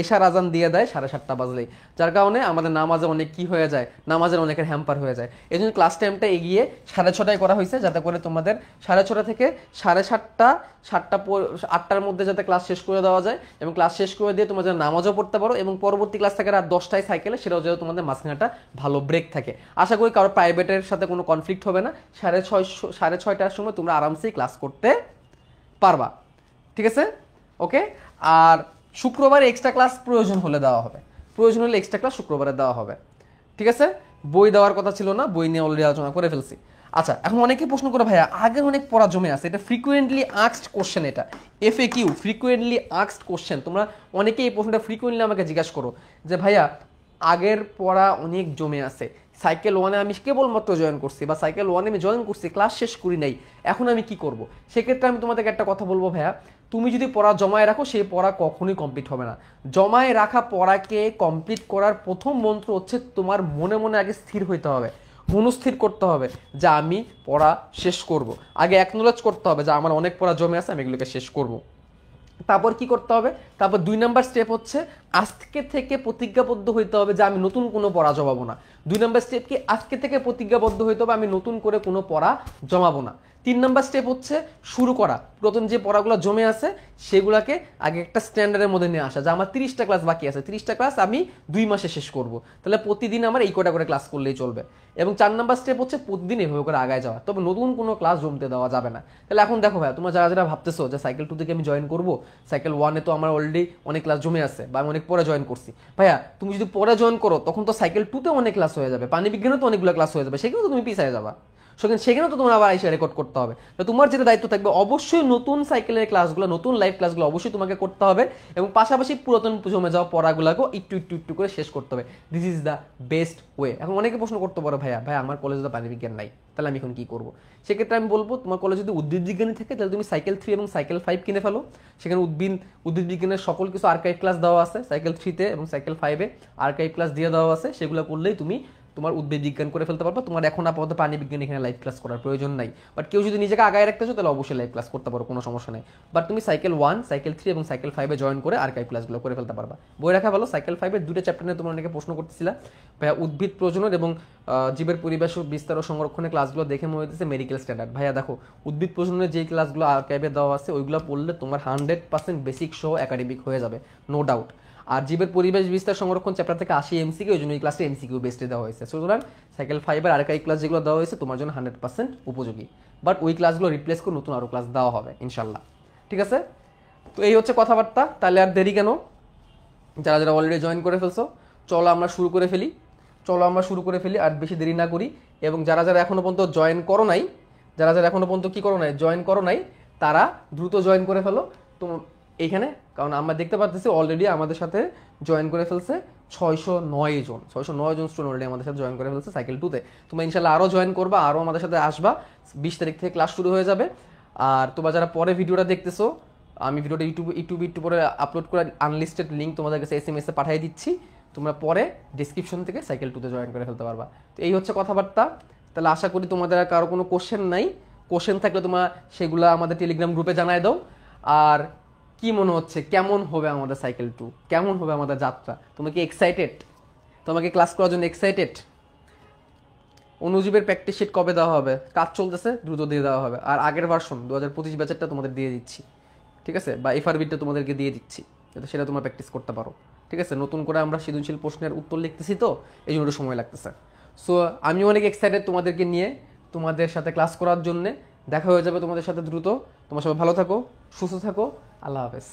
এশার আজান দিয়ে দেয় 7:30 বাজলেই, যার কারণে আমাদের নামাজে অনেক কি হয়ে যায়, নামাজের অনেকের হ্যাম্পার হয়ে যায়। এই জন্য ক্লাস টাইমটা এগিয়ে 6:30টায় করা হয়েছে, যাতে করে তোমাদের 6:30 থেকে 7:30 8টার মধ্যে যাতে ক্লাস শেষ করে দেওয়া যায়, এবং ক্লাস শেষ করে দিয়ে তোমরা যেন নামাজও পড়তে পারো, এবং পরবর্তী ক্লাস থাকে রাত 10টায় সাইকেলে, সেটাও যেন তোমাদের মাঝখানে একটা ভালো ব্রেক থাকে। আশা করি কারো প্রাইভেটের সাথে কোনো কনফ্লিক্ট হবে না, 6:30টার সময় তোমরা আরামসেই ক্লাস করতে পারবা, ঠিক আছে? ওকে। আর শুক্রবারে এক্সট্রা ক্লাস প্রয়োজন হলে দেওয়া হবে, প্রয়োজন হলে এক্সট্রা ক্লাস শুক্রবারে দেওয়া হবে, ঠিক আছে? বই দেওয়ার কথা ছিল না, বই নিয়ে অলরেডি আলোচনা করে ফেলছি। আচ্ছা, এখন অনেকেই প্রশ্ন করে ভাইয়া আগের অনেক পড়া জমে আছে, এটা ফ্রিকুয়েন্টলি আস্কড কোশ্চেন, এটা FAQ ফ্রিকুয়েন্টলি আস্কড কোশ্চেন। তোমরা অনেকেই এই প্রশ্নটা ফ্রিকুয়েন্টলি আমাকে জিজ্ঞাসা করো যে ভাইয়া আগের পড়া অনেক জমে আছে, সাইকেল 1-এ আমি কেবলমাত্র জয়েন করছি, বা সাইকেল 1-এ আমি জয়েন করছি, ক্লাস শেষ করি নাই, এখন আমি কি করব? সেক্ষেত্রে আমি তোমাদেরকে একটা কথা বলবো ভাইয়া, তুমি যদি পড়া জমায় রাখো সেই পড়া কখনোই কমপ্লিট হবে না। জমায় রাখা পড়াকে কমপ্লিট করার প্রথম মন্ত্র হচ্ছে তোমার মনে মনে আগে স্থির হইতে হবে, মনস্থির করতে হবে যে আমি পড়া শেষ করব। আগে অ্যাকনোলেজ করতে হবে যে আমার অনেক পড়া জমে আছে, আমি এগুলোকে শেষ করব। তারপর কি করতে হবে? তারপর 2 নাম্বার স্টেপ হচ্ছে আজকে থেকে প্রতিজ্ঞাবদ্ধ হইতে হবে যে আমি নতুন কোনো পড়া জমাবো না। 2 নাম্বার স্টেপ কি? আজকে থেকে প্রতিজ্ঞাবদ্ধ হইতে হবে আমি নতুন করে কোনো পড়া জমাবো না। 3 নাম্বার স্টেপ হচ্ছে শুরু করা, প্রথম যে পড়াগুলো জমে আছে সেগুলোকে আগে একটা স্ট্যান্ডার্ডের মধ্যে নিয়ে আসা, যে আমার 30টা ক্লাস বাকি আছে, 30টা ক্লাস আমি 2 মাসে শেষ করব, তাহলে প্রতিদিন আমার এই কটা করে ক্লাস করলেই চলবে। এবং 4 নাম্বার স্টেপ হচ্ছে প্রতিদিন এভাবে করে আগায় যাওয়া, তবে নতুন কোনো ক্লাস জমতে দেওয়া যাবে না। তাহলে এখন দেখো ভাই, তোমরা যারা যারা ভাবতেছো যে সাইকেল 2 থেকে আমি জয়েন করবো, সাইকেল 1-এ তো আমার অলরেডি অনেক ক্লাস জমে আছে, বা আমি অনেক পরে জয়েন করছি, ভাইয়া তুমি যদি পরে জয়েন করো তখন তো সাইকেল 2-তে অনেক ক্লাস হয়ে যাবে, পানি বিজ্ঞানে তো অনেকগুলো ক্লাস হয়ে যাবে, সেখানে তো তুমি পিছিয়ে যাবা, সেখানে তো তোমার আবার এসে রেকর্ড করতে হবে। তো তোমার যেটা দায়িত্ব থাকবে, অবশ্যই নতুন সাইকেলের ক্লাসগুলো, নতুন লাইভ ক্লাসগুলো অবশ্যই তোমাকে করতে হবে, এবং পাশাপাশি পুরাতন জমে যাওয়া পড়াগুলোকে একটু একটু একটু করে শেষ করতে হবে। This is the best way. এখন অনেকে প্রশ্ন করতে পারো ভাইয়া আমার কলেজে তো প্রাণী বিজ্ঞান নাই, তাহলে আমি এখন কি করবো? সেক্ষেত্রে আমি বলবো, তোমার কলেজে যদি উদ্ভিদ বিজ্ঞানী থাকে তাহলে তুমি সাইকেল 3 এবং সাইকেল 5 কিনে ফেলো, সেখানে উদ্ভিদ বিজ্ঞানের সকল কিছু আর্কাইভ ক্লাস দেওয়া আছে, সাইকেল 3-তে এবং সাইকেল 5-এ আর্কাইভ ক্লাস দিয়ে দেওয়া আছে, সেগুলো করলেই তুমি তোমার উদ্ভিদ বিজ্ঞান করে ফেলতে পারবা। তোমার এখন আপাতত প্রাণী বিজ্ঞান এখানে লাইভ ক্লাস করার প্রয়োজন নাই, বাট কেউ যদি নিজেকে আগায় রাখতে চাও তাহলে অবশ্যই লাইভ ক্লাস করতে পারো, কোনো সমস্যা নেই। বাট তুমি সাইকেল 1, সাইকেল 3 এবং সাইকেল 5-এ জয়েন করে আর্কাইভ ক্লাসগুলো করে ফেলতে পারবা। বই রাখা ভালো। সাইকেল 5-এর 2টা চ্যাপ্টার নিয়ে তোমরা অনেকে প্রশ্ন করতেছিলা, ভাইয়া উদ্ভিদ প্রজনন এবং জীবের পরিবেশ ও বিস্তার ও সংরক্ষণের ক্লাসগুলো দেখে মনে হচ্ছে মেডিকেল স্ট্যান্ডার্ড। ভাইয়া দেখো, উদ্ভিদ প্রজননের যেই ক্লাসগুলো আর্কাইভে দেওয়া আছে ওইগুলো পড়লে তোমার 100% বেসিক সহ একাডেমিক হয়ে যাবে, নো ডাউট। আর জীবের পরিবেশ বিস্তার সংরক্ষণ চ্যাপ্টার থেকে 80 MCQ, ওই জন্য এই ক্লাসে MCQ বেস্টে দেওয়া হয়েছে। সুতরাং সাইকেল 5-এর আর্কাইভ ক্লাস যেগুলো দেওয়া হয়েছে তোমার জন্য 100% উপযোগী, বাট ওই ক্লাসগুলো রিপ্লেস করে নতুন আরও ক্লাস দেওয়া হবে ইনশাল্লাহ, ঠিক আছে? তো এই হচ্ছে কথাবার্তা। তাহলে আর দেরি কেন, যারা যারা অলরেডি জয়েন করে ফেলছো চলো আমরা শুরু করে ফেলি, আর বেশি দেরি না করি। এবং যারা যারা এখনো পর্যন্ত জয়েন করো নাই, জয়েন করো নাই, তারা দ্রুত জয়েন করে ফেলো তো এইখানে, কারণ আমরা দেখতে পাচ্ছি অলরেডি আমাদের সাথে জয়েন করে ফেলছে 609 জন স্টুডেন্ট অলরেডি আমাদের সাথে জয়েন করে ফেলছে সাইকেল 2-তে। তোমরা ইনশাল্লাহ আরও জয়েন করবা, আরও আমাদের সাথে আসবা। 20 তারিখ থেকে ক্লাস শুরু হয়ে যাবে। আর তোমরা যারা পরে ভিডিওটা দেখতেছো, আমি ভিডিওটা ইউটিউবে একটু পরে আপলোড করে আনলিস্টেড লিঙ্ক তোমাদের কাছে SMS-এ পাঠিয়ে দিচ্ছি, তোমরা পরে ডিসক্রিপশন থেকে সাইকেল 2-তে জয়েন করে ফেলতে পারবা। তো এই হচ্ছে কথাবার্তা। তাহলে আশা করি তোমাদের আর কারো কোনো কোশ্চেন নাই। কোশ্চেন থাকলে তোমরা সেগুলো আমাদের টেলিগ্রাম গ্রুপে জানাই দাও। আর কি মনে হচ্ছে, কেমন হবে আমাদের সাইকেল 2, কেমন হবে আমাদের যাত্রা? তোমরা কি এক্সাইটেড? তোমাকে ক্লাস করার জন্য এক্সাইটেড? অনুজীবের প্র্যাকটিস শিট কবে দেওয়া হবে? কাজ চলতেছে, দ্রুত দিয়ে দেওয়া হবে। আর আগের ভার্সন 2025 ব্যাচেরটা তোমাদের দিয়ে দিচ্ছি, ঠিক আছে? বা FRB-টা তোমাদেরকে দিয়ে দিচ্ছি, যাতে সেটা তোমরা প্র্যাকটিস করতে পারো, ঠিক আছে? নতুন করে আমরা সৃজনশীল প্রশ্নের উত্তর লিখতেছি, তো এই জন্য একটু সময় লাগতেছে। সো আমি অনেক এক্সাইটেড তোমাদেরকে নিয়ে, তোমাদের সাথে ক্লাস করার জন্যে। দেখা হয়ে যাবে তোমাদের সাথে দ্রুত। তোমার সবাই ভালো থাকো, সুস্থ থাকো, আল্লাহ হাফেজ।